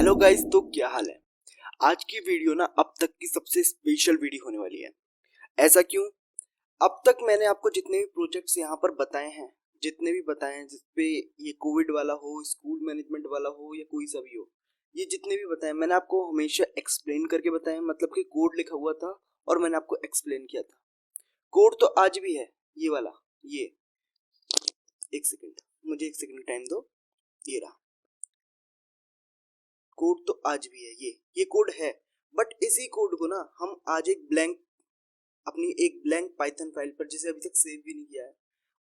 Hello guys, तो क्या हाल है। आज की वीडियो ना अब तक की सबसे स्पेशल वीडियो होने वाली है। ऐसा क्यों? अब तक मैंने आपको जितने भी प्रोजेक्ट्स यहाँ पर बताए हैं, जिसपे ये कोविड वाला हो, स्कूल मैनेजमेंट वाला हो या कोई सा भी हो, ये जितने भी बताए मैंने आपको हमेशा एक्सप्लेन करके बताए, मतलब कि कोड लिखा हुआ था और मैंने आपको एक्सप्लेन किया था। कोड तो आज भी है, ये वाला। ये एक सेकंड, मुझे एक सेकंड टाइम दो। ये रहा कोड, तो आज भी है। ये कोड है, बट इसी कोड को ना हम आज अपनी एक ब्लैंक पाइथन फाइल पर, जिसे अभी तक सेव भी नहीं किया है,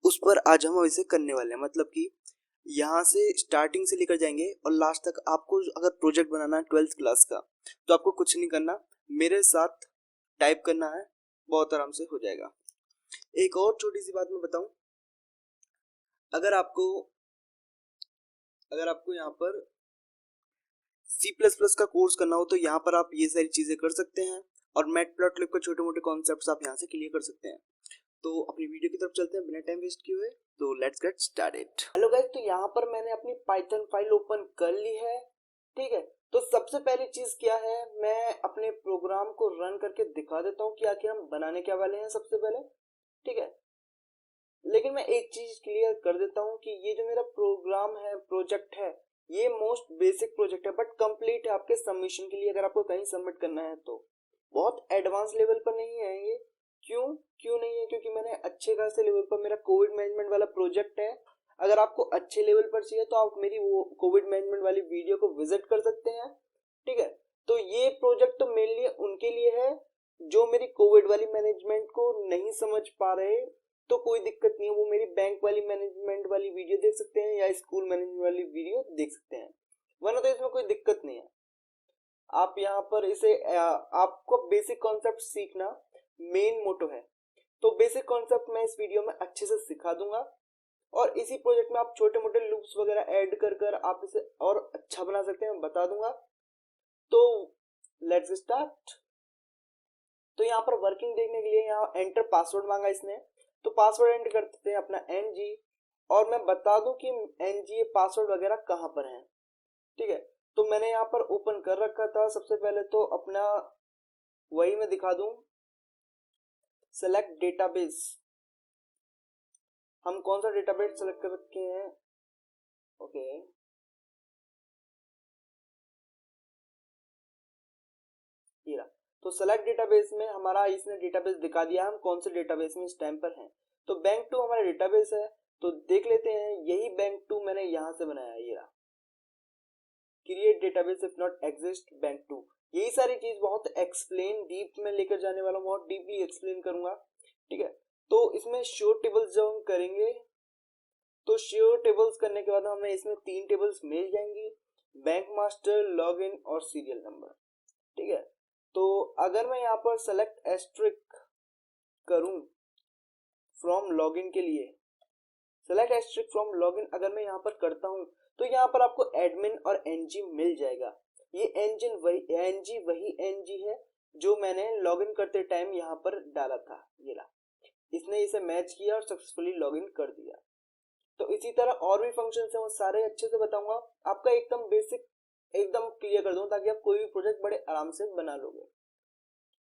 उस पर आज हम इसे करने वाले हैं। मतलब कि यहाँ से स्टार्टिंग से लेकर जाएंगे और लास्ट तक। आपको अगर प्रोजेक्ट बनाना है 12th क्लास का, तो आपको कुछ नहीं करना, मेरे साथ टाइप करना है, बहुत आराम से हो जाएगा। एक और छोटी सी बात मैं बताऊं, अगर आपको यहाँ पर C++ का कोर्स करना हो तो यहाँ पर आप ये सारी चीजें कर सकते हैं, और मैटप्लॉटलिब के छोटे मोटे कॉन्सेप्ट्स आप यहाँ से क्लियर कर सकते हैं। तो अपनी वीडियो की तरफ चलते हैं बिना टाइम वेस्ट किए हुए। तो let's get started. Hello guys, तो यहाँ पर मैंने अपनी पाइथन फाइल ओपन कर ली है। ठीक है, तो सबसे पहली चीज क्या है, मैं अपने प्रोग्राम को रन करके दिखा देता हूँ कि आखिर हम बनाने क्या वाले हैं सबसे पहले। ठीक है, लेकिन मैं एक चीज क्लियर कर देता हूँ कि ये जो मेरा प्रोग्राम है, प्रोजेक्ट है, ये मोस्ट बेसिक प्रोजेक्ट है, बट कंप्लीट है आपके सबमिशन के लिए। अगर आपको कहीं सबमिट करना है तो बहुत एडवांस लेवल पर नहीं है ये। क्यों नहीं है? क्योंकि मैंने अच्छे खासे लेवल पर, मेरा कोविड मैनेजमेंट वाला प्रोजेक्ट है। अगर आपको अच्छे लेवल पर चाहिए तो आप मेरी वो कोविड मैनेजमेंट वाली वीडियो को विजिट कर सकते हैं। ठीक है, तो ये प्रोजेक्ट तो मेनली उनके लिए है जो मेरी कोविड वाली मैनेजमेंट को नहीं समझ पा रहे। तो कोई दिक्कत नहीं है, वो मेरी बैंक वाली मैनेजमेंट वाली वीडियो देख सकते हैं या स्कूल मैनेजमेंट वाली वीडियो देख सकते हैं, वरना तो इसमें कोई दिक्कत नहीं है। आप यहाँ पर इसे आपको बेसिक कॉन्सेप्ट सीखना मेन मोटो है। तो बेसिक कॉन्सेप्ट मैं इस वीडियो में अच्छे से सिखा दूंगा, और इसी प्रोजेक्ट में आप छोटे मोटे लूप्स वगैरह ऐड कर आप इसे और अच्छा बना सकते हैं, बता दूंगा। तो लेट्स स्टार्ट। तो यहाँ पर वर्किंग देखने के लिए यहाँ एंटर पासवर्ड मांगा इसने, तो पासवर्ड एंटर करते हैं अपना NG। और मैं बता दूं कि NG पासवर्ड वगैरह कहाँ पर है। ठीक है, तो मैंने यहाँ पर ओपन कर रखा था। सबसे पहले तो अपना वही मैं दिखा दूं, सेलेक्ट डेटाबेस। हम कौन सा डेटाबेस सेलेक्ट कर रखे हैं? ओके, ये रहा। तो सेलेक्ट डेटाबेस में हमारा इसने डेटाबेस दिखा दिया, हम कौन से डेटाबेस में इस टाइम पर हैं। तो बैंक 2 हमारा डेटाबेस है, तो देख लेते हैं। यही बैंक 2 मैंने यहां से बनाया, ये रहा, create database if not exist bank 2। यही सारी चीज बहुत एक्सप्लेन डीप में लेकर जाने वाला हूँ, बहुत डीपली एक्सप्लेन करूंगा। ठीक है, तो इसमें शो टेबल्स जब हम करेंगे, तो शो टेबल्स करने के बाद हमें इसमें 3 टेबल्स मिल जाएंगी, बैंक मास्टर, लॉगिन और सीरियल नंबर। ठीक है, तो अगर मैं यहाँ पर सेलेक्ट एस्ट्रिक करूं फ्रॉम लॉगिन के लिए, सेलेक्ट एस्ट्रिक फ्रॉम लॉगिन अगर मैं यहाँ पर करता हूं, तो यहाँ पर आपको एडमिन और NG मिल जाएगा। ये NG वही NG है जो मैंने लॉगिन करते टाइम यहाँ पर डाला था। ये रहा, इसने इसे मैच किया और सक्सेसफुली लॉगिन कर दिया। तो इसी तरह और भी फंक्शंस हैं, वो सारे अच्छे से बताऊंगा, आपका एकदम बेसिक एकदम क्लियर कर दूं, ताकि आप कोई भी प्रोजेक्ट बड़े आराम से बना लोगे।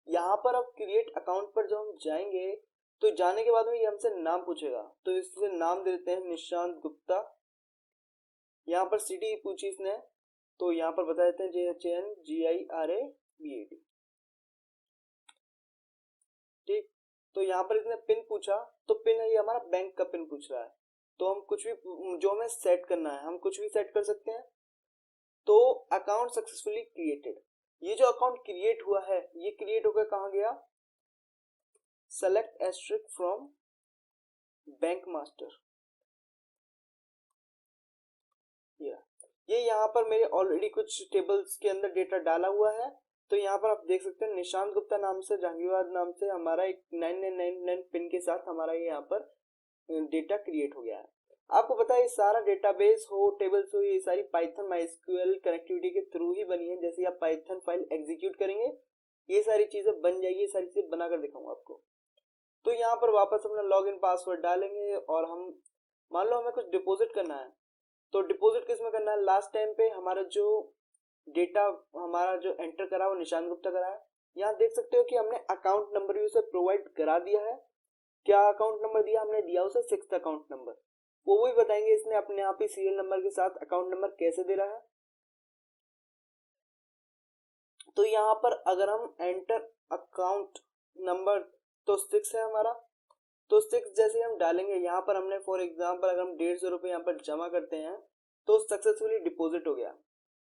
यहाँ पर अब क्रिएट अकाउंट पर जब हम जाएंगे, तो जाने के बाद में ये हमसे नाम पूछेगा, तो इससे नाम दे देते हैं निशांत गुप्ता। यहाँ पर सिटी पूछी इसने, तो यहाँ पर बता देते हैं JHNGIRABAD। ठीक, तो यहाँ पर इसने पिन पूछा, तो पिन है ये हमारा बैंक का पिन पूछ रहा है, तो हम कुछ भी जो हमें सेट करना है हम कुछ भी सेट कर सकते हैं। तो अकाउंट सक्सेसफुली क्रिएटेड। ये जो अकाउंट क्रिएट हुआ है, ये क्रिएट होकर कहाँ गया, select asterisk from bank master. ये यहाँ पर मेरे ऑलरेडी कुछ टेबल्स के अंदर डेटा डाला हुआ है। तो यहाँ पर आप देख सकते हैं निशांत गुप्ता नाम से, जहांगीरवाद नाम से हमारा एक 9999 पिन के साथ हमारा ये यहाँ पर डेटा क्रिएट हो गया है। आपको पता है ये सारा डेटाबेस हो, टेबल्स हो, ये सारी पाइथन MySQL कनेक्टिविटी के थ्रू ही बनी है। जैसे आप पाइथन फाइल एग्जीक्यूट करेंगे, ये सारी चीजें बन जाएगी, ये सारी चीजें बनाकर दिखाऊंगा आपको। तो यहाँ पर वापस अपना लॉगिन पासवर्ड डालेंगे, और हम मान लो हमें कुछ डिपॉजिट करना है, तो डिपॉजिट किस में करना है, लास्ट टाइम पे हमारा जो डेटा हमारा जो एंटर करा वो निशान गुप्ता करा है। यहाँ देख सकते हो कि हमने अकाउंट नंबर भी उसे प्रोवाइड करा दिया है। क्या अकाउंट नंबर दिया हमने, दिया उसे 6th अकाउंट नंबर। वो भी बताएंगे इसने अपने आप ही सीरियल नंबर के साथ अकाउंट नंबर कैसे दे रहा है। तो यहाँ पर अगर हम एंटर अकाउंट नंबर तो 6 है हमारा, तो 6 जैसे हम डालेंगे यहाँ पर हमने फॉर एग्जांपल अगर हम 150 रुपये यहाँ पर जमा करते हैं तो सक्सेसफुली डिपॉजिट हो गया।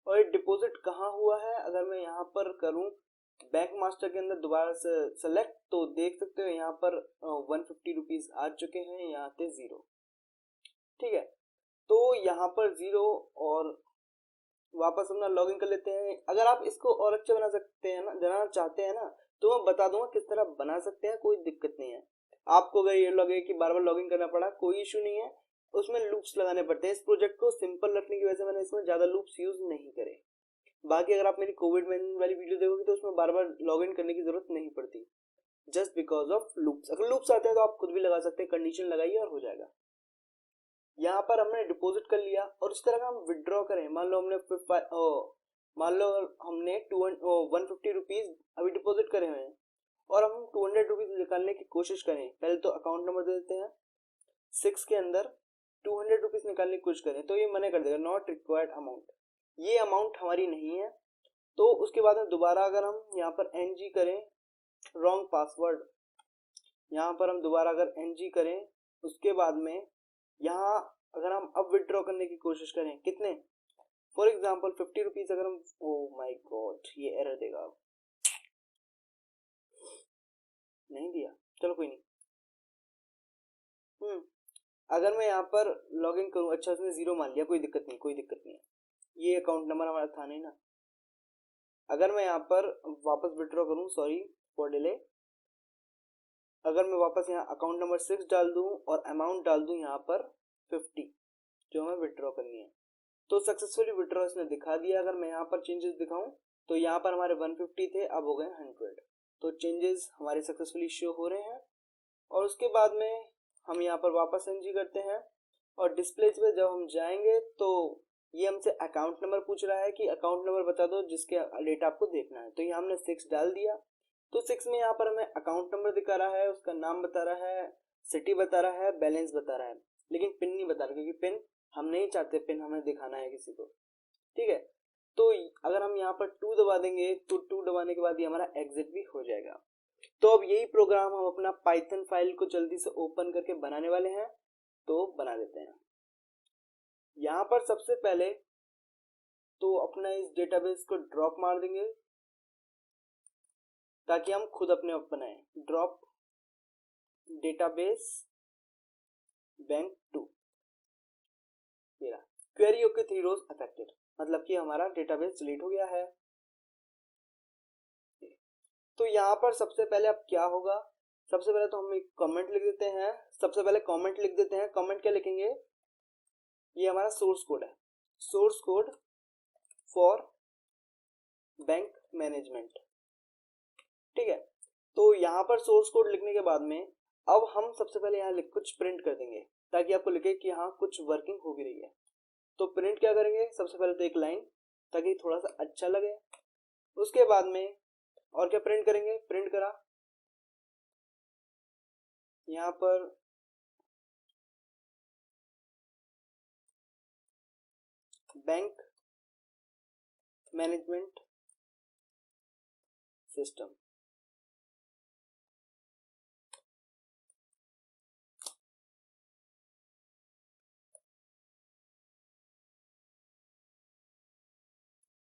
और ये डिपॉजिट कहाँ हुआ है, अगर मैं यहाँ पर करूँ बैंक मास्टर के अंदर दोबारा से सेलेक्ट तो देख सकते हो यहाँ पर 150 रुपीज आ चुके हैं, यहाँ थे 0। ठीक है, तो यहाँ पर 0 और वापस अपना लॉगिन कर लेते हैं। अगर आप इसको और अच्छा बना सकते हैं ना, बनाना चाहते हैं ना, तो मैं बता दूंगा किस तरह बना सकते हैं, कोई दिक्कत नहीं है। आपको अगर ये लगे कि बार बार लॉगिन करना पड़ा, कोई इशू नहीं है, उसमें लूप्स लगाने पड़ते हैं। इस प्रोजेक्ट को सिंपल रखने की वजह से मैंने इसमें ज्यादा लूप्स यूज नहीं करे। बाकी अगर आप मेरी कोविड मैनेजमेंट वाली वीडियो देखोगे तो उसमें बार बार लॉगिन करने की जरूरत नहीं पड़ती, जस्ट बिकॉज ऑफ लूप्स। अगर लूप्स आते हैं तो आप खुद भी लगा सकते हैं, कंडीशन लगाइए और हो जाएगा। यहाँ पर हमने डिपॉजिट कर लिया और इस तरह का हम विड्रॉ करें। मान लो हमने 150 रुपीज अभी डिपॉजिट करे हुए हैं और हम 200 रुपीज निकालने की कोशिश करें। पहले तो अकाउंट नंबर दे देते हैं, 6 के अंदर 200 रुपीज निकालने की कोशिश करें तो ये मना कर देगा, नॉट रिक्वायर्ड अमाउंट, ये अमाउंट हमारी नहीं है। तो उसके बाद में दोबारा अगर हम यहाँ पर NG करें, रॉन्ग पासवर्ड, यहाँ पर हम दोबारा अगर NG करें, उसके बाद में यहाँ अगर हम अब विड्रॉ करने की कोशिश करें, कितने, फॉर एग्जाम्पल 50 रुपीज अगर हम, ओ माई गॉड ये एरर देगा, नहीं दिया, चलो कोई नहीं। अगर मैं यहाँ पर लॉगिन करूँ, अच्छा उसने 0 मान लिया, कोई दिक्कत नहीं, कोई दिक्कत नहीं है, ये अकाउंट नंबर हमारा था नहीं ना। अगर मैं यहाँ पर वापस विड्रॉ करूँ, सॉरी फॉर डिले, अगर मैं वापस यहाँ अकाउंट नंबर 6 डाल दूँ और अमाउंट डाल दूँ यहाँ पर 50 जो हमें विड्रॉ करनी है, तो सक्सेसफुली विड्रॉ इसने दिखा दिया। अगर मैं यहाँ पर चेंजेस दिखाऊं तो यहाँ पर हमारे 150 थे, अब हो गए 100। तो चेंजेस हमारे सक्सेसफुली शो हो रहे हैं। और उसके बाद में हम यहाँ पर वापस एंट्री करते हैं और डिस्प्लेस पे जब हम जाएंगे तो ये हमसे अकाउंट नंबर पूछ रहा है कि अकाउंट नंबर बता दो जिसके डेटा आपको देखना है। तो ये हमने 6 डाल दिया, तो 6 में यहाँ पर हमें अकाउंट नंबर दिखा रहा है, उसका नाम बता रहा है, सिटी बता रहा है, बैलेंस बता रहा है, लेकिन पिन नहीं बता रहा, क्योंकि पिन हम नहीं चाहते पिन हमें दिखाना है किसी को। ठीक है, तो अगर हम यहाँ पर 2 दबा देंगे तो 2 दबाने के बाद ये हमारा एग्जिट भी हो जाएगा। तो अब यही प्रोग्राम हम अपना पाइथन फाइल को जल्दी से ओपन करके बनाने वाले हैं, तो बना देते हैं। यहाँ पर सबसे पहले तो अपना इस डेटाबेस को ड्रॉप मार देंगे ताकि हम खुद अपने आप बनाएं। Drop database bank 2, query okay 3 रोज अफेक्टेड, मतलब कि हमारा डेटाबेस डिलीट हो गया है। तो यहाँ पर सबसे पहले अब क्या होगा, सबसे पहले तो हम एक कमेंट लिख देते हैं। सबसे पहले कमेंट लिख देते हैं। कमेंट क्या लिखेंगे, ये हमारा सोर्स कोड है, source code for bank management. ठीक है, तो यहाँ पर सोर्स कोड लिखने के बाद में अब हम सबसे पहले यहाँ लिख कुछ प्रिंट कर देंगे ताकि आपको लिखे कि हाँ कुछ वर्किंग हो भी रही है। तो प्रिंट क्या करेंगे, सबसे पहले तो एक लाइन ताकि थोड़ा सा अच्छा लगे। उसके बाद में और क्या प्रिंट करेंगे, प्रिंट करा यहाँ पर बैंक मैनेजमेंट सिस्टम।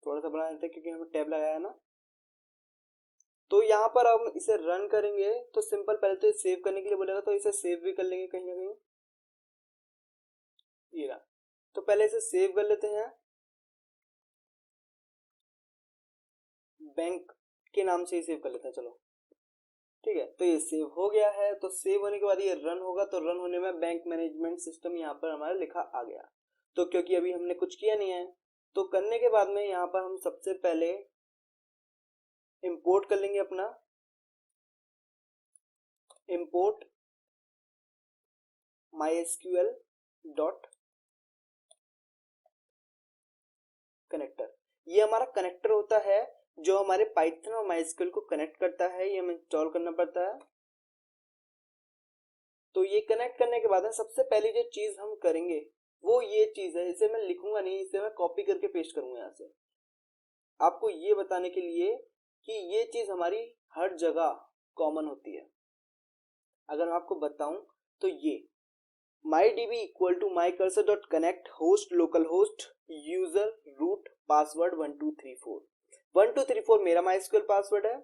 थोड़ा सा बना देते हैं क्योंकि हमें टैब लगाया है ना। तो यहाँ पर हम इसे रन करेंगे तो सिंपल, पहले तो सेव करने के लिए बोलेगा तो इसे सेव भी कर लेंगे कहीं ना कहीं, ये रहा। तो पहले इसे सेव कर लेते हैं, बैंक के नाम से ही सेव कर लेते हैं, चलो ठीक है। तो ये सेव हो गया है, तो सेव होने के बाद ये रन होगा, तो रन होने में बैंक मैनेजमेंट सिस्टम यहाँ पर हमारा लिखा आ गया। तो क्योंकि अभी हमने कुछ किया नहीं है, तो करने के बाद में यहाँ पर हम सबसे पहले इंपोर्ट कर लेंगे अपना, इंपोर्ट MySQL डॉट कनेक्टर। ये हमारा कनेक्टर होता है जो हमारे पाइथन और माइस्क्यूएल को कनेक्ट करता है, ये हमें इंस्टॉल करना पड़ता है। तो ये कनेक्ट करने के बाद सबसे पहली जो चीज हम करेंगे वो ये चीज है, इसे मैं लिखूंगा नहीं, इसे मैं कॉपी करके पेस्ट करूंगा यहाँ से, आपको ये बताने के लिए कि ये चीज हमारी हर जगह कॉमन होती है। अगर मैं आपको बताऊं तो ये mydb equal to mycursor dot connect host local host user root password 1234। 1234 मेरा माइस्क्यूएल पासवर्ड है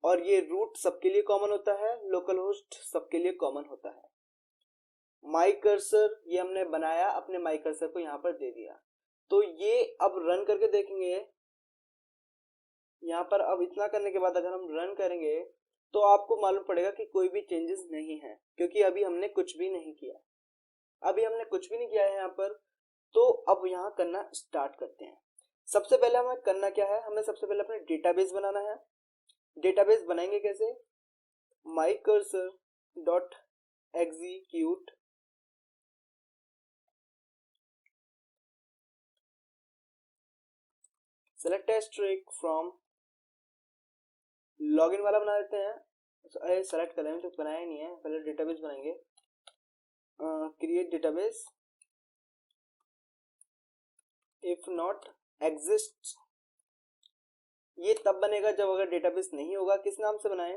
और ये रूट सबके लिए कॉमन होता है, लोकल होस्ट सबके लिए कॉमन होता है। माई कर्सर ये हमने बनाया, अपने माई कर्सर को यहाँ पर दे दिया। तो ये अब रन करके देखेंगे, यहाँ पर अब इतना करने के बाद अगर हम रन करेंगे तो आपको मालूम पड़ेगा कि कोई भी चेंजेस नहीं है, क्योंकि अभी हमने कुछ भी नहीं किया, अभी हमने कुछ भी नहीं किया है यहाँ पर। तो अब यहाँ करना स्टार्ट करते हैं। सबसे पहले हमें करना क्या है, हमें सबसे पहले अपने डेटाबेस बनाना है। डेटाबेस बनाएंगे कैसे, माई cursor dot execute select string from login वाला बना देते हैं, सेलेक्ट कर लेंगे, तो बनाया नहीं है, पहले डेटाबेस बनाएंगे। Create database if not exist, ये तब बनेगा जब अगर डेटाबेस नहीं होगा। किस नाम से बनाए,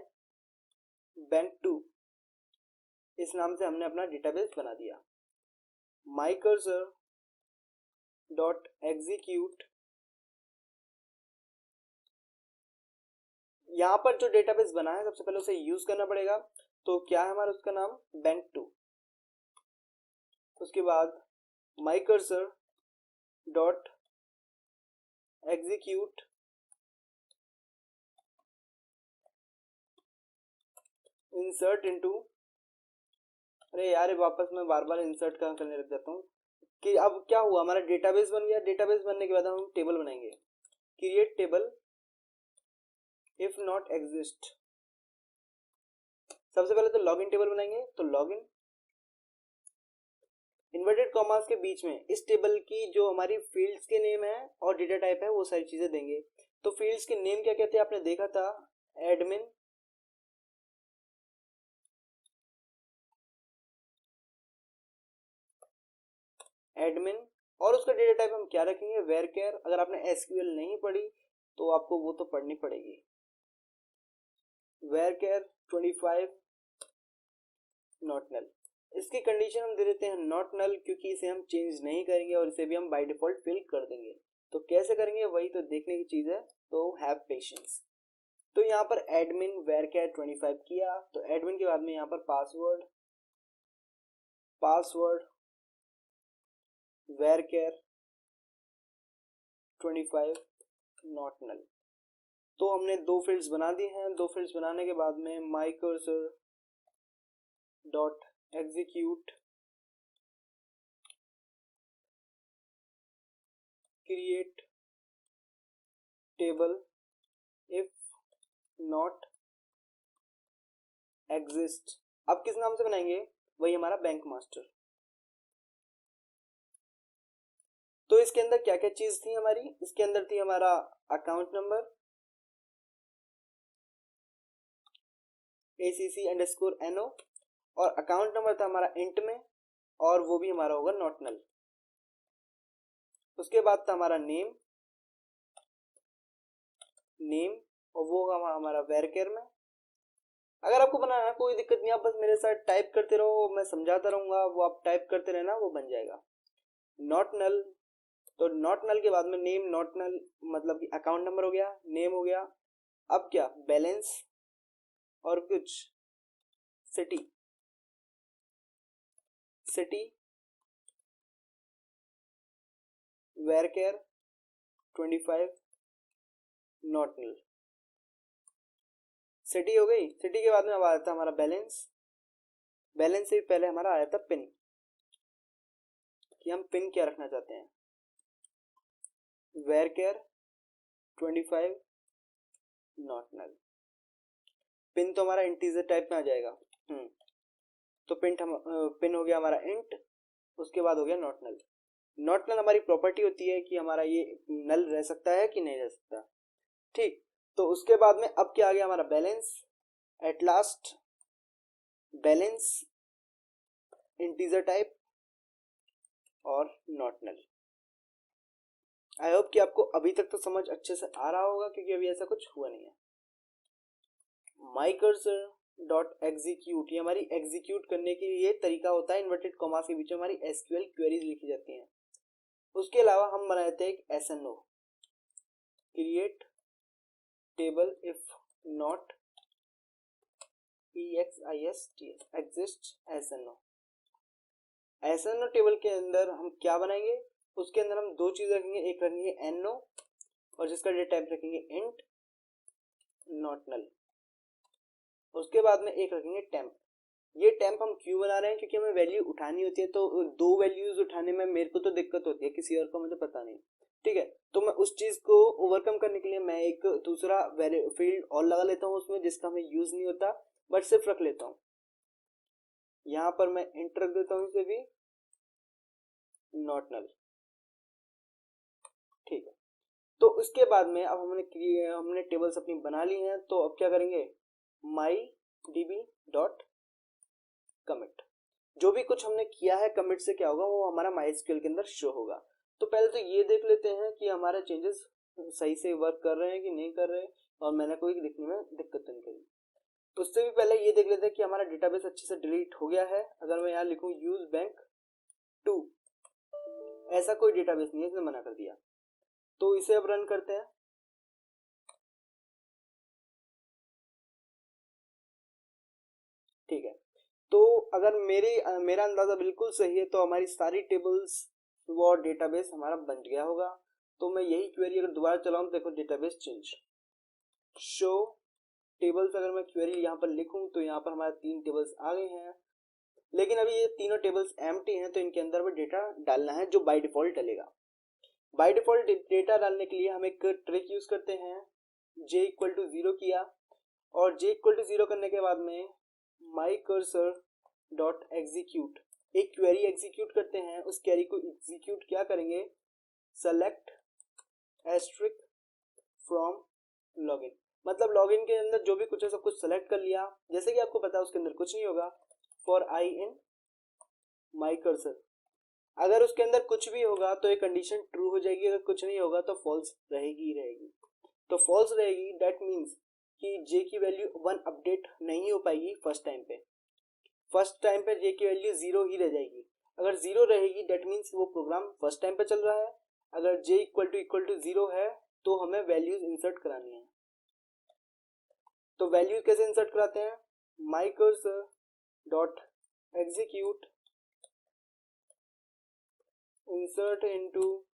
बैंक2, इस नाम से हमने अपना डेटाबेस बना दिया। माई कर्सर डॉट एग्जीक्यूट, यहाँ पर जो डेटाबेस बना है सबसे पहले उसे यूज करना पड़ेगा। तो क्या है हमारा उसका नाम, बैंक2। उसके बाद माई cursor dot execute insert into, अरे यार वापस मैं बार बार इंसर्ट करने लग जाता हूँ कि अब क्या हुआ, हमारा डेटाबेस बन गया। डेटाबेस बनने के बाद हम टेबल बनाएंगे, create table if not exist. सबसे पहले तो लॉगिन टेबल बनाएंगे, तो लॉगिन इन्वर्टेड कॉमास के बीच में इस टेबल की जो हमारी फील्ड्स के नेम है और डेटा टाइप है वो सारी चीजें देंगे। तो फील्ड्स के नेम क्या कहते हैं, आपने देखा था, एडमिन, एडमिन, और उसका डेटा टाइप हम क्या रखेंगे, वेरकेर। अगर आपने एसक्यूएल नहीं पढ़ी तो आपको वो तो पढ़नी पड़ेगी, वेरकेर 25 नॉट नल। इसकी कंडीशन हम दे देते हैं नॉट नल, क्योंकि इसे हम चेंज नहीं करेंगे और इसे भी हम बाय डिफॉल्ट फिल कर देंगे। तो कैसे करेंगे वही तो देखने की चीज है, तो हैव पेशेंस। तो यहाँ पर एडमिन वेरकेर 25 किया, तो एडमिन के बाद में यहाँ पर पासवर्ड, पासवर्ड वेरकेर 25 नॉट नल। तो हमने दो फील्ड्स बना दी हैं। दो फील्ड्स बनाने के बाद में माई cursor dot execute create table if not exist. अब किस नाम से बनाएंगे, वही हमारा बैंक मास्टर। तो इसके अंदर क्या क्या चीज थी हमारी, इसके अंदर थी हमारा अकाउंट नंबर ACC_NO, और अकाउंट नंबर था हमारा इंट में, और वो भी हमारा होगा नॉट नल। उसके बाद था हमारा नेम, नेम, और वो होगा हमारा वेरकेर में। अगर आपको बनाना है कोई दिक्कत नहीं, आप बस मेरे साथ टाइप करते रहो, मैं समझाता रहूंगा, वो आप टाइप करते रहना, वो बन जाएगा। नॉट नल, तो नॉट नल के बाद में नेम नॉट नल, मतलब कि अकाउंट नंबर हो गया, नेम हो गया। अब क्या, बैलेंस और कुछ, सिटी, सिटी वेरकेर 25 नॉट नल, सिटी हो गई। सिटी के बाद में अब आया था हमारा बैलेंस, बैलेंस से पहले हमारा आया था पिन, कि हम पिन क्या रखना चाहते हैं, वेरकेर 25 नॉट नल। पिन तो हमारा इंटीजर टाइप में आ जाएगा, तो पिन हो गया हमारा इंट, उसके बाद हो गया नॉट नल। नॉट नल हमारी प्रॉपर्टी होती है कि हमारा ये नल रह सकता है कि नहीं रह सकता। ठीक, तो उसके बाद में अब क्या आ गया हमारा balance, at last balance integer type और नॉट नल। आई होप कि आपको अभी तक तो समझ अच्छे से आ रहा होगा क्योंकि अभी ऐसा कुछ हुआ नहीं है। माई कर्सर डॉट एग्जीक्यूट, ये हमारी एग्जीक्यूट करने के लिए तरीका होता है, इन्वर्टेड कॉमास के बीच में हमारी एसक्यूएल क्वेरीज लिखी जाती हैं। उसके अलावा हम बनाते हैं एक SNO, create table if not exist SNO. SNO table के अंदर हम क्या बनाएंगे, उसके अंदर हम दो चीज रखेंगे, एक रखेंगे एनओ और जिसका डेटा टाइप रखेंगे इंट नॉट नल। उसके बाद में एक रखेंगे टेम्प। ये टेम्प हम क्यों बना रहे हैं, क्योंकि हमें वैल्यू उठानी होती है, तो दो वैल्यूज उठाने में मेरे को तो दिक्कत होती है, किसी और को मुझे पता नहीं। ठीक है, तो मैं उस चीज को ओवरकम करने के लिए मैं एक दूसरा फील्ड और लगा लेता हूँ उसमें, जिसका हमें यूज नहीं होता बट सिर्फ रख लेता हूँ। यहाँ पर मैं इंट रख देता हूँ इसे भी नॉट नल। ठीक है, तो उसके बाद में अब हमने टेबल्स अपनी बना ली हैं, तो अब क्या करेंगे, माई डीबी डॉट कमिट। जो भी कुछ हमने किया है कमिट से क्या होगा, वो हमारा माइस्क्यूएल के अंदर शो होगा। तो पहले तो ये देख लेते हैं कि हमारे चेंजेस सही से वर्क कर रहे हैं कि नहीं कर रहे हैं और मैंने कोई दिखने में दिक्कत नहीं करी। उससे भी पहले ये देख लेते हैं कि हमारा डेटाबेस अच्छे से डिलीट हो गया है। अगर मैं यहाँ लिखूँ यूज बैंक 2, ऐसा कोई डेटाबेस नहीं है, इसने मना कर दिया। तो इसे अब रन करते हैं। ठीक है, तो अगर मेरा अंदाजा बिल्कुल सही है तो हमारी सारी टेबल्स वो डेटाबेस हमारा बन गया होगा। तो मैं यही क्वेरी अगर दोबारा चलाऊं तो देखो डेटाबेस चेंज शो टेबल्स, अगर मैं क्वेरी यहाँ पर लिखूं तो यहाँ पर हमारे 3 टेबल्स आ गए हैं, लेकिन अभी ये तीनों टेबल्स एम्प्टी हैं, तो इनके अंदर भी डेटा डालना है जो बाय डिफॉल्ट डलेगा। बाय डिफॉल्ट डेटा डालने के लिए हम एक ट्रिक यूज करते हैं, j इक्वल टू 0 किया और j इक्वल टू 0 करने के बाद में माई कर्सर डॉट एग्जीक्यूट एक क्वेरी एग्जीक्यूट करते हैं। उस क्वेरी को एग्जीक्यूट क्या करेंगे, सेलेक्ट एस्ट्रिक फ्रॉम लॉगिन, मतलब लॉगिन के अंदर जो भी कुछ है सब कुछ सेलेक्ट कर लिया। जैसे कि आपको पता है उसके अंदर कुछ नहीं होगा, for I in my cursor. अगर उसके अंदर कुछ भी होगा तो ये कंडीशन ट्रू हो जाएगी, अगर कुछ नहीं होगा तो फॉल्स रहेगी ही रहेगी। तो फॉल्स रहेगी दैट मीन्स कि जे की वैल्यू 1 अपडेट नहीं हो पाएगी फर्स्ट टाइम पे। फर्स्ट टाइम पे जे की वैल्यू 0 ही रह जाएगी। अगर 0 रहेगी दैट मीन्स वो प्रोग्राम फर्स्ट टाइम पे चल रहा है। अगर जे इक्वल टू 0 है तो हमें वैल्यूज इंसर्ट करानी है। तो वैल्यू कैसे इंसर्ट कराते हैं, माई cursor dot execute insert into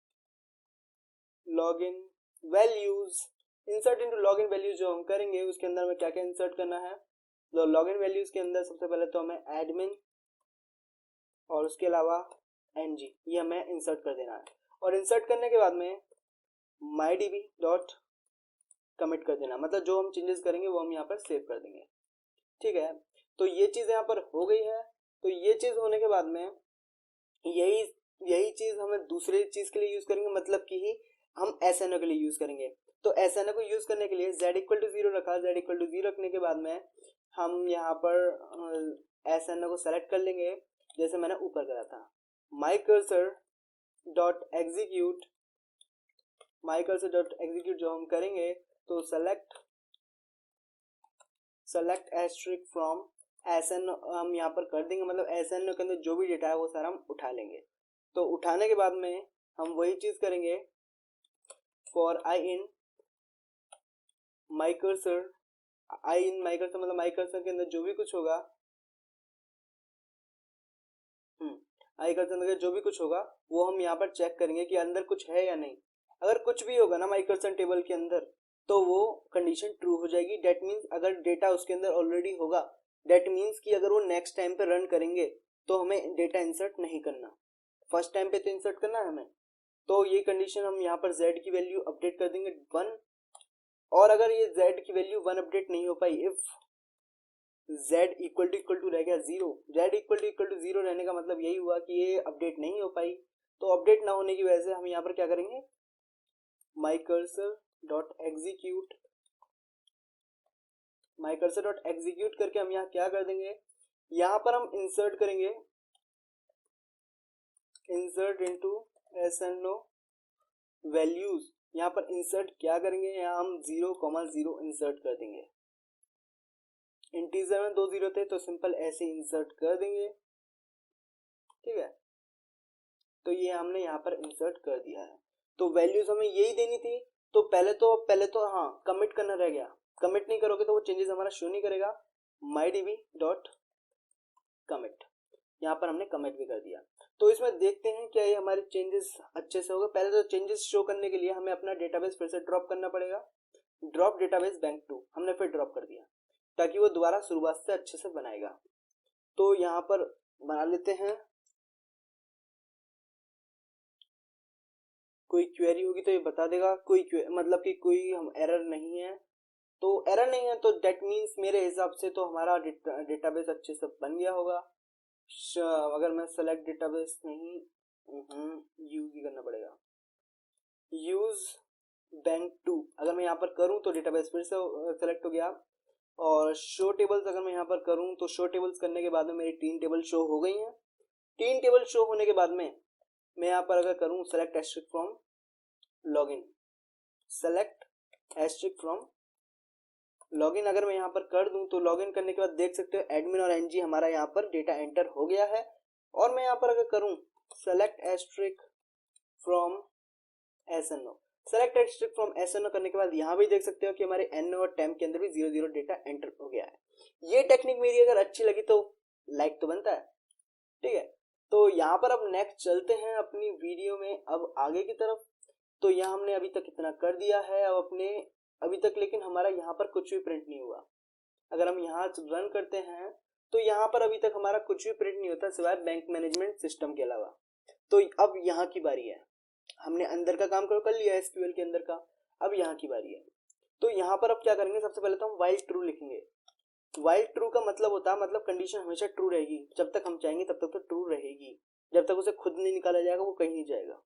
login values. Insert into login values जो हम करेंगे उसके अंदर हमें क्या क्या इंसर्ट करना है, तो लॉगिन वैल्यूज के अंदर सबसे पहले तो हमें एडमिन और उसके अलावा एनजी ये हमें इंसर्ट कर देना है। और इंसर्ट करने के बाद में माई डीबी डॉट कमिट कर देना, मतलब जो हम चेंजेस करेंगे वो हम यहाँ पर सेव कर देंगे। ठीक है, तो ये चीज़ यहाँ पर हो गई है। तो ये चीज़ होने के बाद में यही यही चीज़ हमें दूसरे चीज़ के लिए यूज़ करेंगे, मतलब कि हम एसएनओ के लिए यूज़ करेंगे। तो एसएनओ को यूज़ करने के लिए z इक्वल टू 0 रखा, z इक्वल टू 0 रखने के बाद में हम यहाँ पर एसएनओ को सेलेक्ट कर लेंगे जैसे मैंने ऊपर करा था। माई कर्सर डॉट एग्जीक्यूट जो हम करेंगे तो सेलेक्ट एस्ट्रिक फ्रॉम एसएनओ हम यहाँ पर कर देंगे, मतलब एसएनओ के अंदर जो भी डेटा है वो सारा हम उठा लेंगे। तो उठाने के बाद में हम वही चीज़ करेंगे, for I in my cursor मतलब माई कर्सर के अंदर जो भी कुछ होगा, आई कर्सर में जो भी कुछ होगा वो हम यहाँ पर चेक करेंगे कि अंदर कुछ है या नहीं। अगर कुछ भी होगा ना माई कर्सर टेबल के अंदर तो वो कंडीशन ट्रू हो जाएगी। डेट मीन्स अगर डेटा उसके अंदर ऑलरेडी होगा डेट मीन्स कि अगर वो नेक्स्ट टाइम पे रन करेंगे तो हमें डेटा इंसर्ट नहीं करना, फर्स्ट टाइम पे तो इंसर्ट करना है हमें। तो ये कंडीशन हम यहाँ पर z की वैल्यू अपडेट कर देंगे 1, और अगर ये z की वैल्यू 1 अपडेट नहीं हो पाई, इफ z इक्वल टू रह गया 0, z इक्वल टू 0 रहने का मतलब यही हुआ कि ये अपडेट नहीं हो पाई, तो अपडेट ना होने की वजह से हम यहाँ पर क्या करेंगे, माई कर्सर डॉट एग्जीक्यूट करके हम यहाँ क्या कर देंगे, यहाँ पर हम इंसर्ट करेंगे, इंसर्ट इनटू SNO वैल्यूज। यहाँ पर इंसर्ट क्या करेंगे, यहाँ हम 0,0 इंसर्ट कर देंगे। इंटीजर में 2 0 थे तो सिंपल ऐसे इंसर्ट कर देंगे, ठीक है। तो ये हमने यहाँ पर इंसर्ट कर दिया है। तो वैल्यूज हमें यही देनी थी। तो पहले तो हाँ कमिट करना रह गया, कमिट नहीं करोगे तो वो चेंजेस हमारा शो नहीं करेगा। mydb डॉट कमिट, यहाँ पर हमने कमिट भी कर दिया। तो इसमें देखते हैं क्या ये हमारे चेंजेस अच्छे से होगा। पहले तो चेंजेस शो करने के लिए हमें अपना डेटाबेस फिर से ड्रॉप करना पड़ेगा। ड्रॉप डेटाबेस बैंक 2 हमने फिर ड्रॉप कर दिया ताकि वो दोबारा शुरुआत से अच्छे से बनाएगा। तो यहाँ पर बना लेते हैं, कोई क्वेरी होगी तो ये बता देगा, कोई मतलब कि कोई हम एरर नहीं है। तो एरर नहीं है तो दैट मीन्स मेरे हिसाब से तो हमारा डेटाबेस अच्छे से बन गया होगा। अगर मैं सेलेक्ट डेटाबेस नहीं, यूज ही करना पड़ेगा, यूज बैंक 2 अगर मैं यहाँ पर करूँ तो डेटाबेस फिर से सेलेक्ट हो गया। और शो टेबल्स अगर मैं यहाँ पर करूँ तो शो टेबल्स करने के बाद में मेरी 3 टेबल शो हो गई हैं। 3 टेबल शो होने के बाद में मैं यहाँ पर अगर करूँ select asterisk from login, select asterisk from login अगर मैं यहाँ पर कर दूं तो लॉगिन करने के बाद देख सकते हो एडमिन और NG हमारा यहाँ पर डेटा एंटर हो गया है। और मैं यहाँ पर अगर करूँ select asterisk from SNO, select asterisk from SNO करने के बाद यहाँ भी देख सकते हो कि हमारे NO और टेम्प के अंदर भी 0 डेटा एंटर हो गया है। ये टेक्निक मेरी अगर अच्छी लगी तो लाइक तो बनता है, ठीक है। तो यहाँ पर अब नेक्स्ट चलते हैं अपनी वीडियो में अब आगे की तरफ। तो यहाँ हमने अभी तक इतना कर दिया है अब अपने अभी तक, लेकिन हमारा यहाँ पर कुछ भी प्रिंट नहीं हुआ। अगर हम यहाँ रन करते हैं तो यहाँ पर अभी तक हमारा कुछ भी प्रिंट नहीं होता सिवाय बैंक मैनेजमेंट सिस्टम के अलावा। तो अब यहाँ की बारी है, हमने अंदर का काम कर लिया SQL के अंदर का, अब यहाँ की बारी है। तो यहाँ पर अब क्या करेंगे, सबसे पहले तो हम वाइल ट्रू लिखेंगे। वाइल ट्रू का मतलब होता है, मतलब कंडीशन हमेशा ट्रू रहेगी, जब तक हम चाहेंगे तब तक तो ट्रू रहेगी, जब तक उसे खुद नहीं निकाला जाएगा वो कहीं नहीं जाएगा।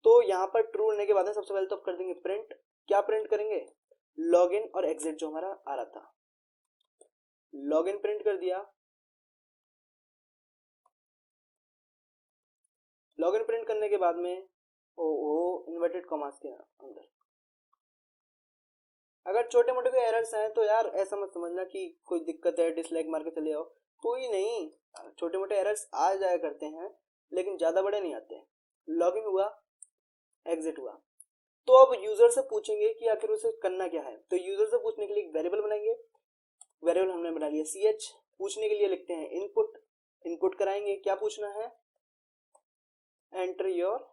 तो यहाँ पर ट्रू होने के बाद सबसे पहले तो कर देंगे प्रिंट, क्या प्रिंट करेंगे, लॉगिन और एग्जिट जो हमारा आ रहा था, लॉगिन प्रिंट कर दिया। लॉगिन प्रिंट करने के बाद में इन्वर्टेड कॉमास के अंदर अगर छोटे मोटे कोई एरर्स हैं तो यार ऐसा मत समझना कि कोई दिक्कत है डिसलाइक मार के चले जाओ, कोई नहीं, छोटे मोटे एरर्स आ जाया करते हैं लेकिन ज़्यादा बड़े नहीं आते। लॉगिन हुआ, एग्जिट हुआ, तो अब यूजर से पूछेंगे कि आखिर उसे करना क्या है। तो यूजर से पूछने के लिए एक वेरिएबल बनाएंगे, वेरिएबल हमने बना लिया CH। पूछने के लिए लिखते हैं इनपुट, इनपुट कराएंगे, क्या पूछना है, एंटर योर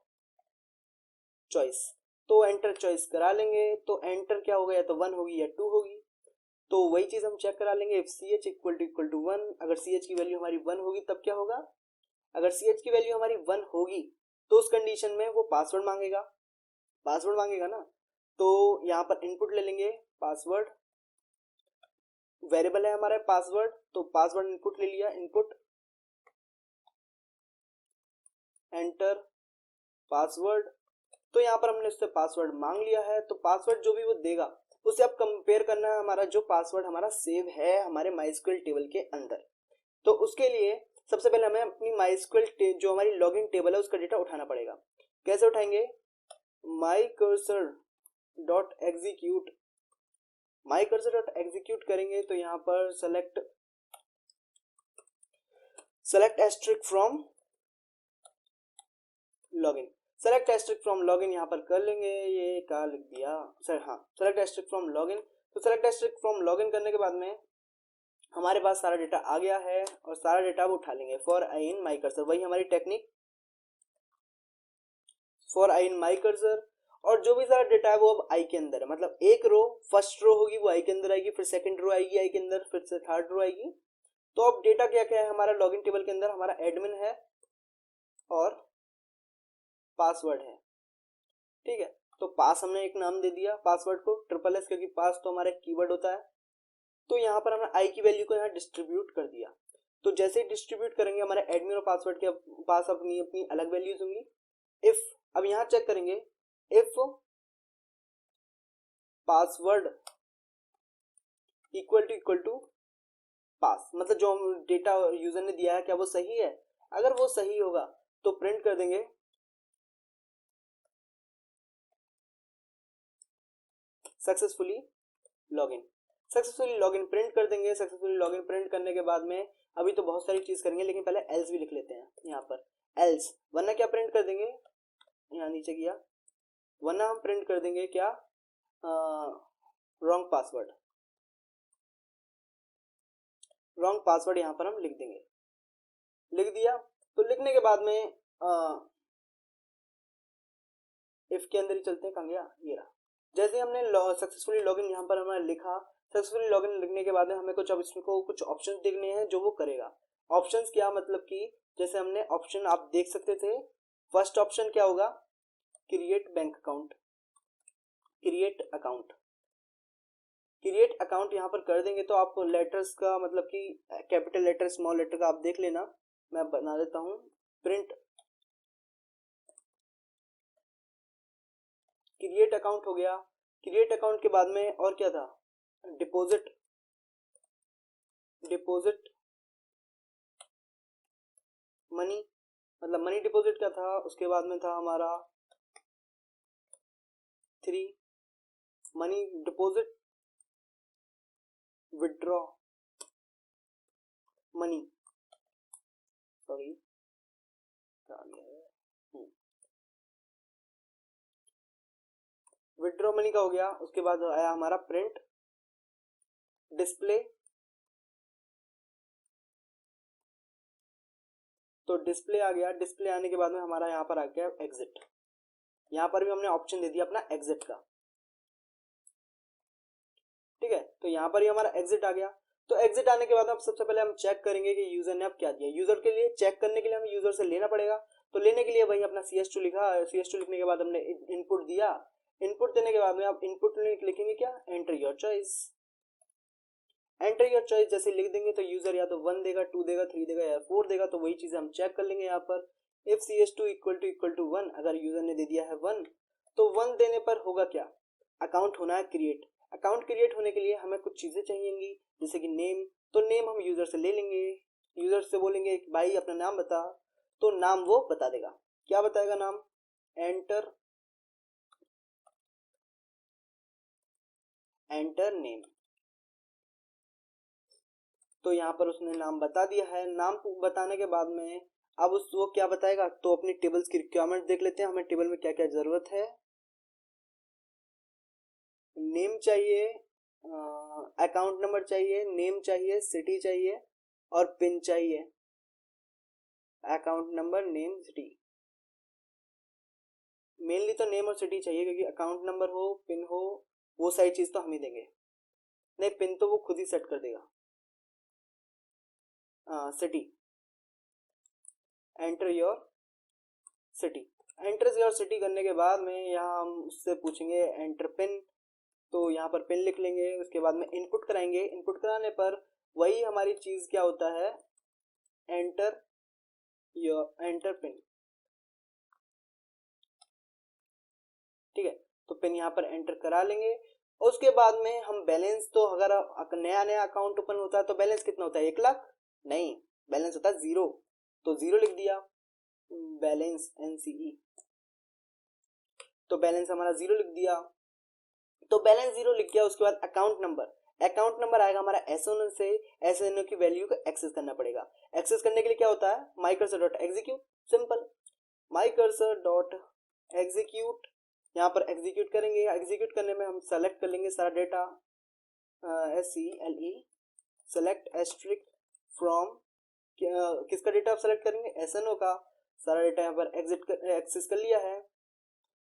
चॉइस। तो एंटर चॉइस करा लेंगे, तो एंटर क्या होगा, या तो 1 होगी या 2 होगी। तो वही चीज हम चेक करा लेंगे, इफ CH इक्वल टू 1, अगर CH की वैल्यू हमारी 1 होगी तब क्या होगा, अगर CH की वैल्यू हमारी 1 होगी तो उस कंडीशन में वो पासवर्ड मांगेगा, पासवर्ड मांगेगा ना। तो यहाँ पर इनपुट ले लेंगे, पासवर्ड वेरिएबल है हमारा पासवर्ड, तो पासवर्ड इनपुट ले लिया, इनपुट एंटर पासवर्ड। तो यहाँ पर हमने उससे पासवर्ड मांग लिया है, तो पासवर्ड जो भी वो देगा उसे अब कंपेयर करना है हमारा जो पासवर्ड हमारा सेव है हमारे माइस्क्यूएल टेबल के अंदर। तो उसके लिए सबसे पहले हमें अपनी माइस्क्यूएल जो हमारी लॉगिन टेबल है उसका डेटा उठाना पड़ेगा। कैसे उठाएंगे, my cursor dot execute, my cursor dot execute करेंगे तो यहाँ पर select asterisk from login, select asterisk from login यहाँ पर कर लेंगे, ये क्या लिख दिया सर, हाँ सेलेक्ट एस्ट्रिक फ्रॉम लॉगिन। तो सेलेक्ट एस्ट्रिक फ्रॉम लॉगिन करने के बाद में हमारे पास सारा डेटा आ गया है और सारा डेटा वो उठा लेंगे for I in my cursor, वही हमारी technique for I in my cursor. और जो भी सारा डेटा है वो अब आई के अंदर है, मतलब एक रो फर्स्ट रो होगी वो आई के अंदर आएगी, फिर सेकंड रो आएगी आई के अंदर, फिर से थर्ड रो आएगी। तो अब डेटा क्या क्या है हमारा लॉगिन टेबल के अंदर, हमारा एडमिन है और पासवर्ड है, ठीक है। तो पास हमने एक नाम दे दिया पासवर्ड को SSS, क्योंकि पास तो हमारा कीवर्ड होता है। तो यहाँ पर हमने आई की वैल्यू को यहाँ डिस्ट्रीब्यूट कर दिया। तो जैसे ही डिस्ट्रीब्यूट करेंगे हमारे एडमिन और पासवर्ड के पास अपनी अपनी अलग वैल्यूज होंगी, इफ, अब यहाँ चेक करेंगे, इफ पासवर्ड इक्वल टू पास, मतलब जो हम डेटा यूजर ने दिया है क्या वो सही है। अगर वो सही होगा तो प्रिंट कर देंगे successfully login. Successfully login print कर देंगे। सक्सेसफुली लॉगिन प्रिंट करने के बाद में अभी तो बहुत सारी चीज करेंगे, लेकिन पहले एल्स भी लिख लेते हैं यहाँ पर, एल्स, वरना क्या प्रिंट कर देंगे, यहाँ नीचे किया, वरना हम प्रिंट कर देंगे क्या, रॉन्ग पासवर्ड। रॉन्ग पासवर्ड यहाँ पर हम लिख देंगे, लिख दिया। तो लिखने के बाद में इफ के अंदर ही चलते हैं, कहाँ गया, ये रहा। जैसे हमने सक्सेसफुली लॉगिन यहाँ पर हमने लिखा, सक्सेसफुली लॉगिन लिखने के बाद में हमें कुछ, अब इसको कुछ ऑप्शंस देखने हैं जो वो करेगा। ऑप्शंस क्या, मतलब कि जैसे हमने ऑप्शन आप देख सकते थे, फर्स्ट ऑप्शन क्या होगा, create bank account, create account, create account यहाँ पर कर देंगे तो आप लेटर्स का मतलब कि कैपिटल लेटर स्मॉल लेटर का आप देख लेना, मैं बना देता हूँ। प्रिंट क्रिएट अकाउंट हो गया। क्रिएट अकाउंट के बाद में और क्या था, डिपॉजिट, डिपॉजिट मनी, मतलब मनी डिपॉजिट क्या था। उसके बाद में था हमारा 3 money deposit withdraw money, sorry withdraw money का हो गया। उसके बाद आया हमारा प्रिंट डिस्प्ले, तो डिस्प्ले आ गया। डिस्प्ले आने के बाद में हमारा यहाँ पर आ गया एग्जिट, यहाँ पर भी हमने ऑप्शन दे दिया अपना एग्जिट का, ठीक है। तो यहाँ पर ही हमारा एग्जिट आ गया। तो एग्जिट आने के बाद अब सबसे पहले हम चेक करेंगे कि यूजर ने अब क्या दिया। यूजर के लिए चेक करने के लिए हमें यूजर से लेना पड़ेगा, तो लेने के लिए वही अपना CS2 लिखा, CS2 लिखने के बाद हमने इनपुट दिया। इनपुट देने के बाद में आप इनपुट लिखेंगे क्या, enter your choice. Enter your choice जैसे लिख देंगे तो यूजर या तो 1 देगा, 2 देगा, 3 देगा या 4 देगा, तो वही चीज हम चेक कर लेंगे यहाँ पर। इफ CS2 इक्वल टू 1, अगर यूजर ने दे दिया है 1, तो 1 देने पर होगा क्या, अकाउंट होना है क्रिएट। अकाउंट क्रिएट होने के लिए हमें कुछ चीजें चाहिएंगी, जैसे कि नेम, तो नेम हम यूजर से ले लेंगे। यूजर से बोलेंगे भाई अपना नाम बता, तो नाम वो बता देगा। क्या बताएगा नाम, एंटर, एंटर नेम, तो यहाँ पर उसने नाम बता दिया है। नाम बताने के बाद में अब उस वो क्या बताएगा, तो अपनी टेबल्स की रिक्वायरमेंट देख लेते हैं, हमें टेबल में क्या क्या जरूरत है। नेम चाहिए, अकाउंट नंबर चाहिए, नेम चाहिए, सिटी चाहिए और पिन चाहिए। Account number, name, city, mainly तो नेम और सिटी चाहिए, क्योंकि अकाउंट नंबर हो, पिन हो, वो सारी चीज तो हम ही देंगे। नहीं, पिन तो वो खुद ही सेट कर देगा। City, enter your city. Enter your city करने के बाद में यहाँ हम उससे पूछेंगे एंटर पिन, तो यहाँ पर पिन लिख लेंगे। उसके बाद में इनपुट कराएंगे। इनपुट कराने पर वही हमारी चीज क्या होता है, एंटर योर एंटर पिन, ठीक है। तो पिन यहाँ पर एंटर करा लेंगे। उसके बाद में हम बैलेंस, तो अगर नया नया अकाउंट ओपन होता है तो बैलेंस कितना होता है, 1 लाख, नहीं, बैलेंस होता है 0, तो 0 लिख दिया, बैलेंस NCE, तो बैलेंस हमारा 0 लिख दिया। तो बैलेंस 0 लिख गया। उसके बाद अकाउंट नंबर, अकाउंट नंबर आएगा हमारा SN से, SN की वैल्यू को एक्सेस करना पड़ेगा। एक्सेस करने के लिए क्या होता है, my cursor dot execute, simple, my cursor dot execute, यहाँ पर एग्जीक्यूट करेंगे। एग्जीक्यूट करने में हम सेलेक्ट कर लेंगे सारा data, SCLE, select asterisk from, किसका डेटा आप सेलेक्ट करेंगे, SNO का। सारा डेटा यहाँ पर एक्सेस कर लिया है।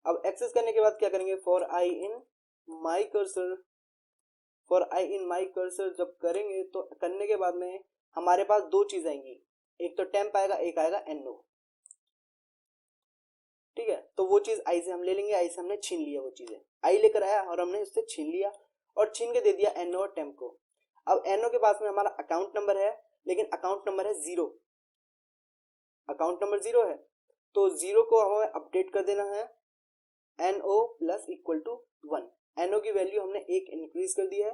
अब एक्सेस करने के बाद क्या करेंगे, for I in my cursor, for I in my cursor जब करेंगे तो करने के बाद में हमारे पास 2 चीज आएंगी, एक तो टेम्प आएगा, एक आएगा NO, ठीक है। तो वो चीज आई से हम ले लेंगे, आई से हमने छीन लिया, वो चीजें आई लेकर आया और हमने उससे छीन लिया और छीन के दे दिया NO और टेम्प को। अब NO के पास में हमारा अकाउंट नंबर है, लेकिन अकाउंट नंबर है 0, अकाउंट नंबर 0 है, तो 0 को हमें अपडेट कर देना है NO plus equal to 1। NO की वैल्यू हमने 1 इंक्रीज कर दी है,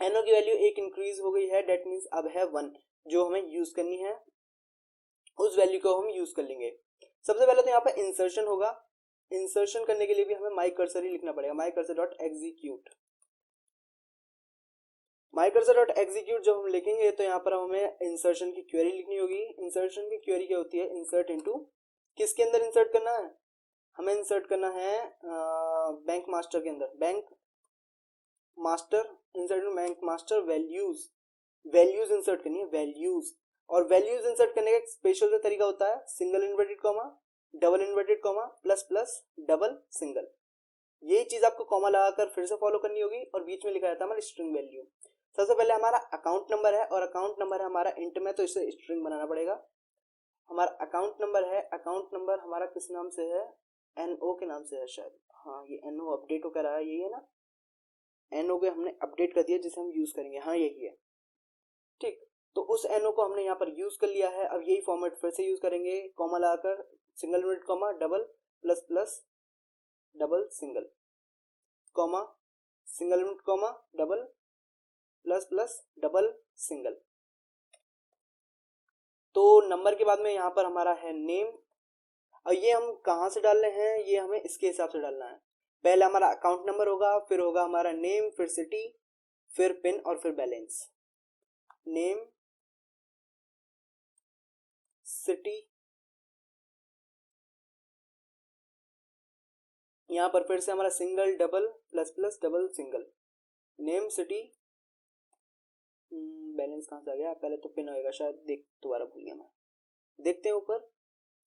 NO की वैल्यू 1 इंक्रीज हो गई है, डेट मीन्स अब है 1 जो हमें यूज करनी है, उस वैल्यू को हम यूज कर लेंगे। सबसे पहले तो यहाँ पर इंसर्शन होगा, इंसर्शन करने के लिए भी हमें माई कर्सर ही लिखना पड़ेगा, माई cursor dot execute. My cursor dot execute जब हम लिखेंगे तो यहाँ पर हमें इंसर्शन की क्वेरी लिखनी होगी। इंसर्शन की क्वेरी क्या होती है, इंसर्ट इनटू, किसके अंदर इंसर्ट करना है, हमें इंसर्ट करना है बैंक मास्टर के अंदर, bank master, insert into bank master values, values insert करनी है, वैल्यूज। और वैल्यूज इंसर्ट करने का एक स्पेशल तरीका होता है, single inverted comma, double inverted comma, plus plus double single. यही चीज आपको कॉमा लगाकर फिर से फॉलो करनी होगी और बीच में लिखा जाता है हमारा स्ट्रिंग वैल्यू। सबसे पहले हमारा अकाउंट नंबर है और अकाउंट नंबर है हमारा इंट में, तो इसे स्ट्रिंग बनाना पड़ेगा। हमारा अकाउंट नंबर है, अकाउंट नंबर हमारा किस नाम से है, NO के नाम से है शायद, हाँ ये NO अपडेट होकर आया, यही है ना, NO के हमने अपडेट कर दिया जिसे हम यूज करेंगे, हाँ यही है, ठीक। तो उस NO को हमने यहाँ पर यूज कर लिया है, अब यही फॉर्मेट फिर से यूज करेंगे, कॉमा लगाकर, single unit comma, double plus plus double single, comma single unit comma, double plus plus double single. तो नंबर के बाद में यहाँ पर हमारा है नेम, और ये हम कहाँ से डाल रहे हैं, ये हमें इसके हिसाब से डालना है। पहले हमारा अकाउंट नंबर होगा, फिर होगा हमारा नेम, फिर सिटी, फिर पिन और फिर बैलेंस। नेम, सिटी, यहाँ पर फिर से हमारा single double plus plus double single, name city, balance कहाँ से आ गया, पहले तो पिन होएगा शायद, देख दोबारा भूल गया मैं, देखते हैं ऊपर,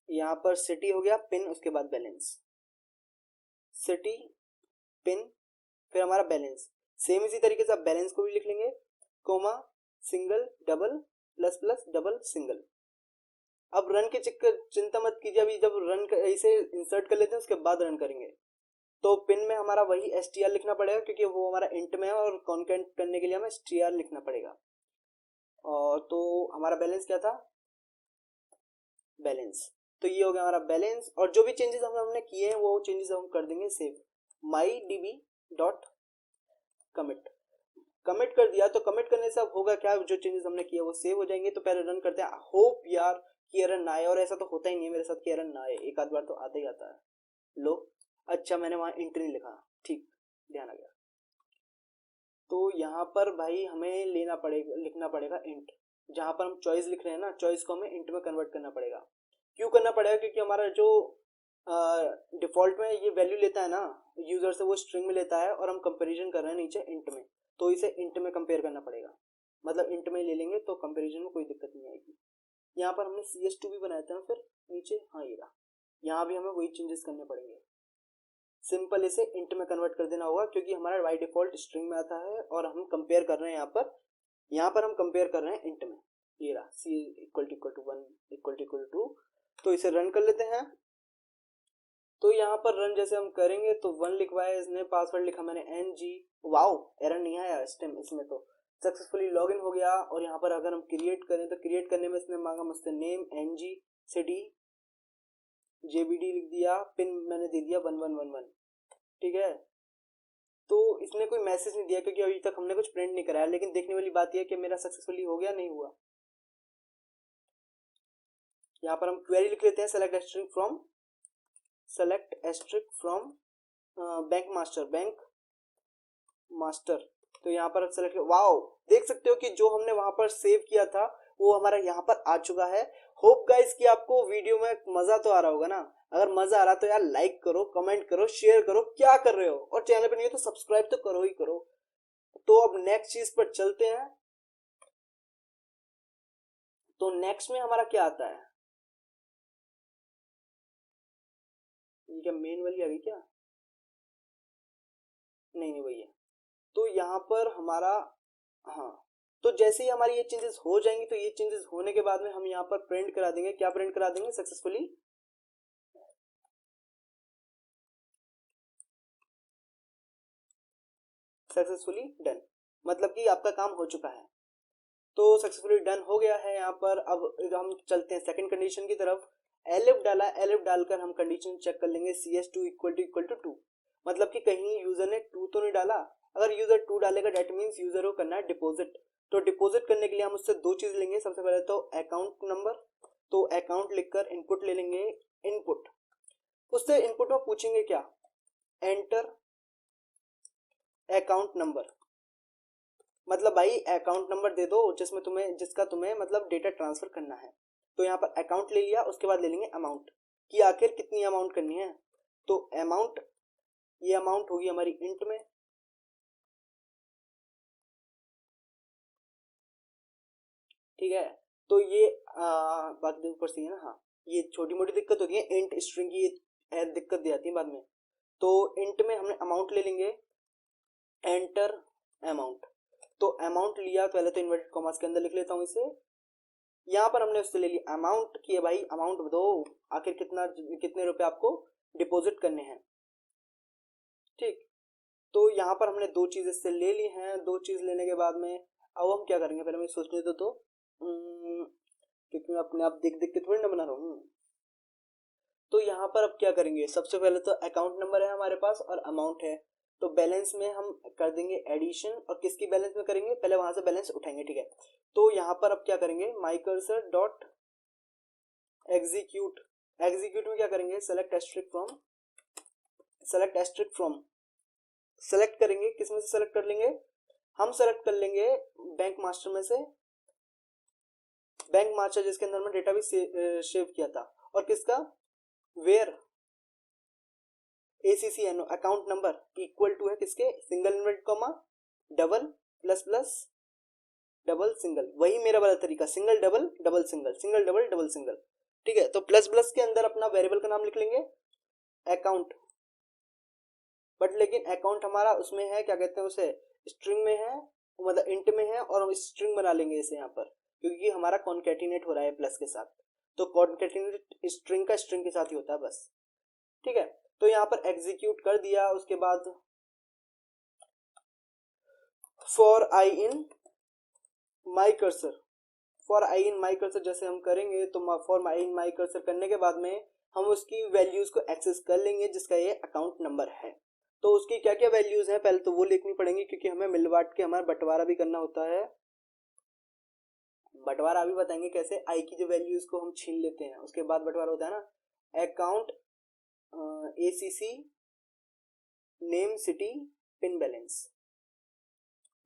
यहाँ पर सिटी हो गया, पिन, उसके बाद बैलेंस, सिटी, पिन, फिर हमारा बैलेंस। सेम इसी तरीके से आप बैलेंस को भी लिख लेंगे, comma single double plus plus double single. अब रन की चिंता मत कीजिए, अभी जब रन इसे इंसर्ट कर लेते हैं उसके बाद रन करेंगे। तो पिन में हमारा वही str लिखना पड़ेगा क्योंकि वो हमारा इंट में है और कॉन्केट करने के लिए हमें str लिखना पड़ेगा। और तो हमारा बैलेंस क्या था, बैलेंस, तो ये हो गया हमारा बैलेंस। और जो भी चेंजेस हमने किए हैं वो चेंजेस हम कर देंगे सेव, माई db डॉट कमिट, कमिट कर दिया। तो कमिट करने से अब होगा क्या, जो चेंजेस हमने किए वो सेव हो जाएंगे। तो पहले रन करते हैं, होप यार कि एरर ना आए, और ऐसा तो होता ही नहीं है मेरे साथ कि एरर ना आए, एक आध बार तो आता ही आता है। लो अच्छा मैंने वहां इंट नहीं लिखा, ठीक ध्यान आ गया। तो यहाँ पर भाई हमें लेना पड़ेगा, लिखना पड़ेगा इंट, जहां पर हम चॉइस लिख रहे हैं ना, चॉइस को हमें इंट में कन्वर्ट करना पड़ेगा। क्यों करना पड़ेगा, क्योंकि हमारा जो डिफॉल्ट में ये वैल्यू लेता है ना यूजर से, वो स्ट्रिंग में लेता है और हम कंपैरिजन कर रहे हैं नीचे इंट में, तो इसे इंट में कंपेयर करना पड़ेगा, मतलब इंट में ले लेंगे तो कंपैरिजन में कोई दिक्कत नहीं आएगी। यहाँ पर हमने CS2 भी बनाया था ना, फिर नीचे हाँ ये रहा, यहाँ भी हमें वही चेंजेस करने पड़ेंगे। सिंपल इसे इंट में कन्वर्ट कर देना होगा क्योंकि हमारा बाय डिफॉल्ट स्ट्रिंग में आता है और हम कंपेयर कर रहे हैं यहाँ पर हम कंपेयर कर रहे हैं इंट में, ये रहा C equal to 1 equal to. तो इसे रन कर लेते हैं। तो यहाँ पर रन जैसे हम करेंगे तो 1 लिखवाया इसने, पासवर्ड लिखा मैंने NG, वाओ एरर नहीं आया इस टाइम, इसमें तो सक्सेसफुली लॉगिन हो गया। और यहाँ पर अगर हम क्रिएट करें तो क्रिएट करने में इसने मांगा मुझसे नेम, NG, सिटी, JBD लिख दिया, पिन मैंने दे दिया 1111, ठीक है। तो इसने कोई मैसेज नहीं दिया क्योंकि अभी तक हमने कुछ प्रिंट नहीं कराया, लेकिन देखने वाली बात यह है कि मेरा सक्सेसफुली हो गया नहीं हुआ। यहाँ पर हम क्वेरी लिख लेते हैं, select asterisk from bank master. तो यहाँ पर सेलेक्ट, वाओ देख सकते हो कि जो हमने वहां पर सेव किया था वो हमारा यहाँ पर आ चुका है। होप गाइस कि आपको वीडियो में मजा तो आ रहा होगा ना, अगर मजा आ रहा तो यार लाइक करो, कमेंट करो, शेयर करो, क्या कर रहे हो, और चैनल पे नहीं हो तो सब्सक्राइब तो करो ही करो। तो अब नेक्स्ट चीज पर चलते हैं। तो नेक्स्ट में हमारा क्या आता है, ये क्या मेन वाली आ गई क्या, नहीं वही है। तो यहाँ पर हमारा, हाँ तो जैसे ही हमारी ये चेंजेस हो जाएंगी तो ये चेंजेस होने के बाद में हम यहाँ पर प्रिंट करा देंगे, क्या प्रिंट करा देंगे, सक्सेसफुली डन, मतलब कि आपका काम हो चुका है। तो सक्सेसफुली डन हो गया है यहाँ पर। अब हम चलते हैं सेकंड कंडीशन की तरफ। एलिफ डाला, एलिफ डालकर हम कंडीशन चेक कर लेंगे CS2 इक्वल टू मतलब कि कहीं यूजर ने 2 तो नहीं डाला। अगर यूजर 2 डालेगा डेट मीन्स यूजर को करना है डिपॉजिट। तो डिपॉजिट करने के लिए हम उससे दो चीज लेंगे। सबसे पहले तो अकाउंट नंबर, तो अकाउंट लिखकर इनपुट ले लेंगे इनपुट। उससे इनपुट में पूछेंगे क्या, एंटर अकाउंट नंबर, मतलब भाई अकाउंट नंबर दे दो जिसका तुम्हें मतलब डेटा ट्रांसफर करना है। तो यहाँ पर अकाउंट ले लिया, उसके बाद ले लेंगे अमाउंट कि आखिर कितनी अमाउंट करनी है। तो अमाउंट, ये अमाउंट होगी हमारी इंट में, ठीक है। तो ये बात ऊपर से है ना, हाँ ये छोटी मोटी दिक्कत होती है, इंट स्ट्रिंग की ये दिक्कत दी जाती है बाद में। तो इंट में हमने अमाउंट ले लेंगे, एंटर अमाउंट। तो अमाउंट लिया, पहले तो इन्वर्टेड कॉमास के अंदर लिख लेता हूँ इसे। यहाँ पर हमने उससे ले लिया अमाउंट कि भाई अमाउंट दो, आखिर कितने रुपए आपको डिपॉजिट करने हैं, ठीक। तो यहाँ पर हमने दो चीज इससे ले ली हैं। दो चीज लेने के बाद में अब हम क्या करेंगे, पहले मैं सोचने दो तो क्योंकि मैं अपने आप देख देख के थोड़ी ना बना रहा हूँ। तो यहाँ पर अब क्या करेंगे, सबसे पहले तो अकाउंट नंबर है हमारे पास और अमाउंट है। तो बैलेंस में हम कर देंगे एडिशन, और किसकी बैलेंस में करेंगे, पहले वहां से बैलेंस उठाएंगे, ठीक है। तो यहाँ पर अब क्या करेंगे, my cursor dot execute, execute में क्या करेंगे, select asterisk from, select asterisk from select करेंगे, किसमें से सेलेक्ट कर लेंगे, हम सेलेक्ट कर लेंगे बैंक मास्टर में से, बैंक मास्टर जिसके अंदर में डेटा भी सेव किया था, और किसका, where ACCNO account number equal to है किसके, single inverted comma double plus plus double single, वही मेरा वाला तरीका, single double double single, single double double single, ठीक है। तो प्लस प्लस के अंदर अपना वेरिएबल का नाम लिख लेंगे अकाउंट, बट लेकिन अकाउंट हमारा उसमें है, क्या कहते हैं उसे, स्ट्रिंग में है, मतलब इंट में है, और हम स्ट्रिंग बना लेंगे इसे यहाँ पर, क्योंकि हमारा कॉन्केटिनेट हो रहा है प्लस के साथ। तो कॉन्केटिनेट स्ट्रिंग का स्ट्रिंग के साथ ही होता है बस, ठीक है। तो यहाँ पर एग्जीक्यूट कर दिया, उसके बाद for I in my cursor, for I in my cursor जैसे हम करेंगे, तो for I in my cursor करने के बाद में हम उसकी वैल्यूज को एक्सेस कर लेंगे जिसका ये अकाउंट नंबर है। तो उसकी क्या क्या वैल्यूज हैं पहले तो वो लिखनी पड़ेंगी, क्योंकि हमें मिल बांट के हमारा बंटवारा भी करना होता है। बंटवारा अभी बताएंगे कैसे, आई की जो वैल्यूज को हम छीन लेते हैं उसके बाद बंटवारा होता है ना। Account ACC name city pin balance,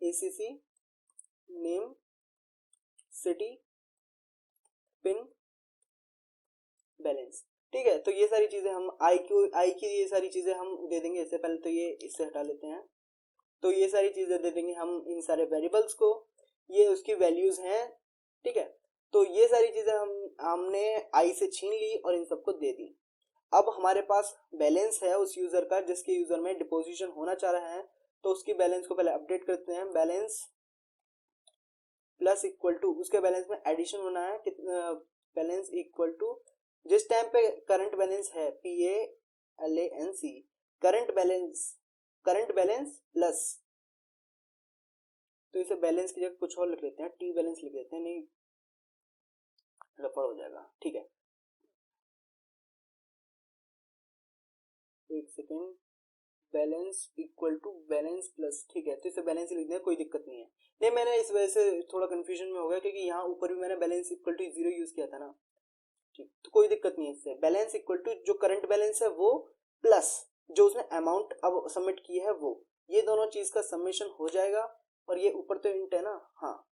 ACC name city pin balance, ठीक है। तो ये सारी चीजें हम आई की ये सारी चीजें हम दे देंगे। इससे पहले तो ये इससे हटा लेते हैं। तो ये सारी चीजें दे देंगे हम इन सारे वेरिएबल्स को, ये उसकी वैल्यूज हैं, ठीक है। तो ये सारी चीजें हमने आई से छीन ली और इन सबको दे दी। अब हमारे पास बैलेंस है उस यूजर का जिसके यूजर में डिपोजिशन होना चाह रहा है, तो उसकी बैलेंस को पहले अपडेट करते हैं। बैलेंस प्लस इक्वल टू, उसके बैलेंस में एडिशन होना है, कितना बैलेंस इक्वल टू जिस टाइम पे करंट बैलेंस है PALANC, करंट बैलेंस प्लस, तो इसे बैलेंस की जगह कुछ और लिख लेते हैं, टी बैलेंस लिख लेते हैं, नहीं रफड़ हो जाएगा, ठीक है। एक second, balance equal to balance plus, ठीक है। तो इसे बैलेंस लिख दें, कोई दिक्कत नहीं है। नहीं, मैंने इस वजह से थोड़ा कंफ्यूजन में हो गया क्योंकि यहाँ ऊपर भी मैंने बैलेंस इक्वल टू 0 यूज किया था ना, ठीक। तो कोई दिक्कत नहीं है इससे, बैलेंस इक्वल टू जो करंट बैलेंस है वो प्लस जो उसने अमाउंट अब सबमिट की है वो, ये दोनों चीज का समेशन हो जाएगा। और ये ऊपर तो इंट है ना, हाँ,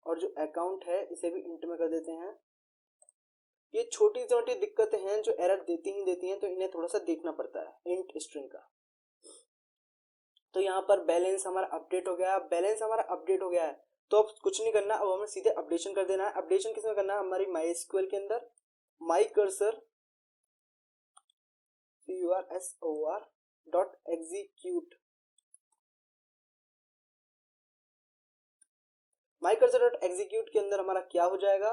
और जो अकाउंट है इसे भी इंट में कर देते हैं। ये छोटी छोटी दिक्कतें हैं जो एरर देती हैं, तो इन्हें थोड़ा सा देखना पड़ता है इंट स्ट्रिंग का। तो यहाँ पर बैलेंस हमारा अपडेट हो गया, बैलेंस हमारा अपडेट हो गया है। तो अब कुछ नहीं करना, अब हमें सीधे अपडेशन कर देना है। अपडेशन किसमें करना है, हमारी MySQL के अंदर, my cursor CURSOR dot execute, my cursor dot execute के अंदर हमारा क्या हो जाएगा,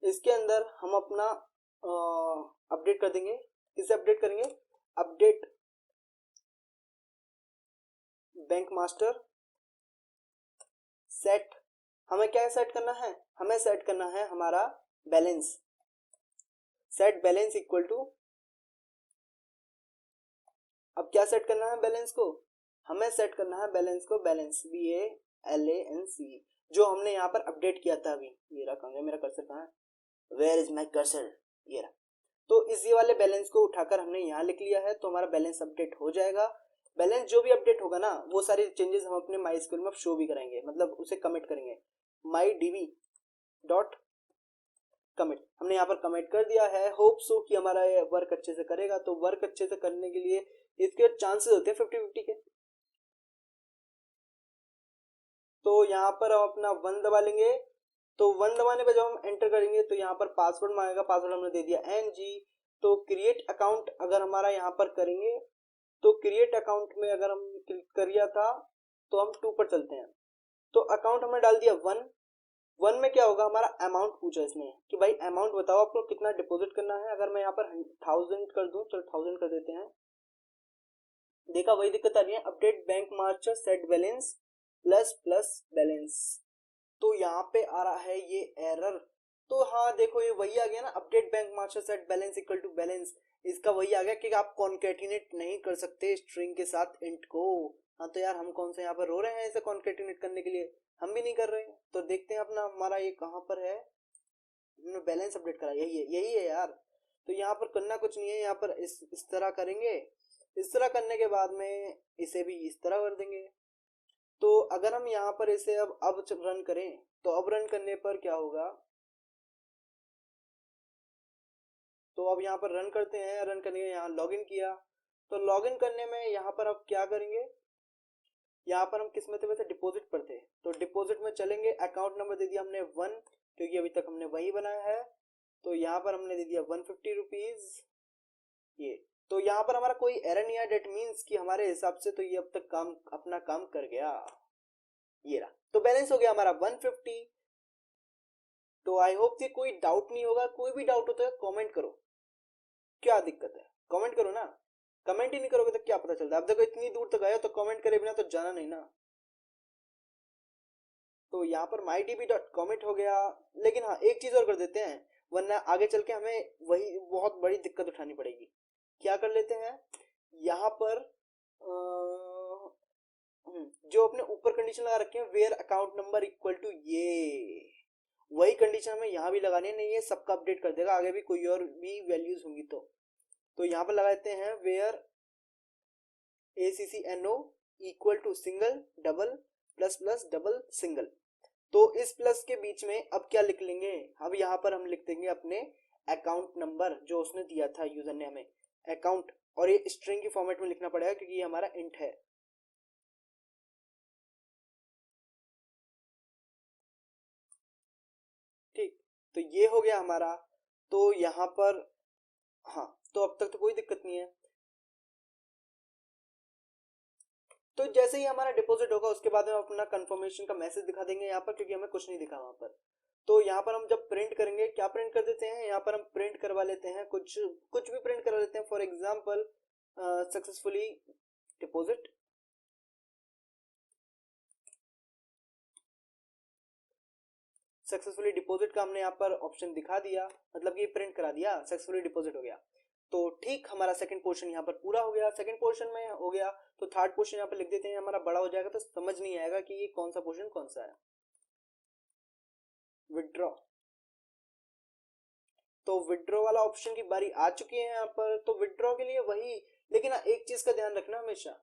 इसके अंदर हम अपना अपडेट कर देंगे। किसे अपडेट करेंगे, अपडेट बैंक मास्टर सेट, हमें क्या सेट करना है, हमें सेट करना है हमारा balance, set balance equal to, अब क्या सेट करना है बैलेंस को, हमें सेट करना है बैलेंस को, बैलेंस BALANC जो हमने यहाँ पर अपडेट किया था अभी। ये रहा, कहाँ गया मेरा कर्सर, कहाँ है, वेयर इज माई कर्सर, ये रहा। तो इसी वाले बैलेंस को उठाकर हमने यहाँ लिख लिया है, तो हमारा बैलेंस अपडेट हो जाएगा। बैलेंस जो भी अपडेट होगा ना, वो सारे चेंजेस हम अपने माई स्क्यूएल में शो भी कराएंगे, मतलब उसे कमिट करेंगे। माई DB डॉट कमिट हमने यहाँ पर कमिट कर दिया है। होप सो कि हमारा ये वर्क अच्छे से करेगा। तो वर्क अच्छे से करने के लिए इसके चांसेस होते हैं 50-50 के। तो यहाँ पर हम अपना 1 दबा लेंगे। तो 1 दबाने पर जब हम एंटर करेंगे तो यहाँ पर पासवर्ड मांगेगा, पासवर्ड हमने दे दिया NG। तो क्रिएट अकाउंट अगर हमारा यहाँ पर करेंगे, तो क्रिएट अकाउंट में अगर हम क्लिक कर दिया था तो हम 2 पर चलते हैं। तो अकाउंट हमने डाल दिया 1 में क्या होगा, हमारा अमाउंट पूछा इसने कि भाई अमाउंट बताओ आपको कितना डिपॉजिट करना है। अगर मैं यहाँ पर 1000 कर दूं, चलो 1000 कर देते हैं। देखा वही दिक्कत आ रही है, update bank master set balance plus plus balance. तो यहाँ पे आ रहा है ये एरर। तो हाँ देखो ये वही आ गया ना, update bank master set balance equal to balance, इसका वही आ गया कि आप कॉन्केटिनेट नहीं कर सकते स्ट्रिंग के साथ इंट को। हाँ तो यार हम कौन से यहाँ पर रो रहे हैं इसे कॉन्केटिनेट करने के लिए, हम भी नहीं कर रहे हैं। तो देखते हैं अपना हमारा ये कहाँ पर है, हमने बैलेंस अपडेट करा, यही है यार। तो यहाँ पर करना कुछ नहीं है, यहाँ पर इस तरह करेंगे। इस तरह करने के बाद में इसे भी इस तरह कर देंगे। तो अगर हम यहाँ पर इसे अब रन करें, तो अब रन करने पर क्या होगा, तो अब यहाँ पर रन करते हैं। रन करने के यहाँ लॉगिन किया, तो लॉगिन करने में यहाँ पर अब क्या करेंगे, यहाँ पर हम किस में थे, वैसे डिपॉजिट पर थे। तो डिपॉजिट में चलेंगे, अकाउंट नंबर दे दिया हमने 1, क्योंकि अभी तक हमने वही बनाया है। तो यहाँ पर हमने दे दिया 150 रुपीज ये। तो यहाँ पर हमारा कोई एरर नहीं है, डेट मीन्स कि हमारे हिसाब से तो ये अब तक काम अपना काम कर गया। ये रहा, तो बैलेंस हो गया हमारा 150। तो आई होप कि कोई डाउट नहीं होगा। कोई भी डाउट होता है कमेंट करो, क्या दिक्कत है, कमेंट करो ना। कमेंट ही नहीं करोगे तो क्या पता चलता है। अब देखो इतनी दूर तक आया तो कमेंट करे बिना तो जाना नहीं ना। तो यहाँ पर mydb डॉट कॉमेंट हो गया। लेकिन हाँ एक चीज और कर देते हैं, वरना आगे चल के हमें वही बहुत बड़ी दिक्कत उठानी पड़ेगी। क्या कर लेते हैं, यहाँ पर जो अपने ऊपर कंडीशन लगा रखे हैं where account number equal to, ये वही कंडीशन हमें यहाँ भी लगानी है। नहीं ये सबका अपडेट कर देगा, आगे भी कोई और भी वैल्यूज होंगी। तो यहाँ पर लगा देते हैं where ACCNO equal to single double plus plus double single. तो इस प्लस के बीच में अब क्या लिख लेंगे, अब यहाँ पर हम लिख देंगे अपने अकाउंट नंबर जो उसने दिया था यूजर ने हमें, अकाउंट। और ये स्ट्रिंग की फॉर्मेट में लिखना पड़ेगा क्योंकि ये हमारा इंट है। ठीक, तो ये हो गया हमारा। तो यहाँ पर हाँ, तो अब तक तो कोई दिक्कत नहीं है। तो जैसे ही हमारा डिपॉजिट होगा उसके बाद हम अपना कंफर्मेशन का मैसेज दिखा देंगे यहाँ पर, क्योंकि हमें कुछ नहीं दिखा वहां पर। तो यहाँ पर हम जब प्रिंट करेंगे, क्या प्रिंट कर देते हैं, यहाँ पर हम प्रिंट करवा लेते हैं, कुछ कुछ भी प्रिंट करवा लेते हैं। For example successfully deposit, successfully deposit का हमने यहाँ पर ऑप्शन दिखा दिया, मतलब कि प्रिंट करा दिया, सक्सेसफुली डिपॉजिट हो गया। तो ठीक हमारा सेकंड पोर्शन यहाँ पर पूरा हो गया। सेकंड पोर्शन में हो गया तो थर्ड पोर्शन यहाँ पर लिख देते हैं, हमारा बड़ा हो जाएगा तो समझ नहीं आएगा कि ये कौन सा पोर्शन कौन सा है। विड्रॉ, तो विड्रॉ वाला ऑप्शन की बारी आ चुकी है यहाँ पर। तो विड्रॉ के लिए वही, लेकिन एक चीज का ध्यान रखना हमेशा,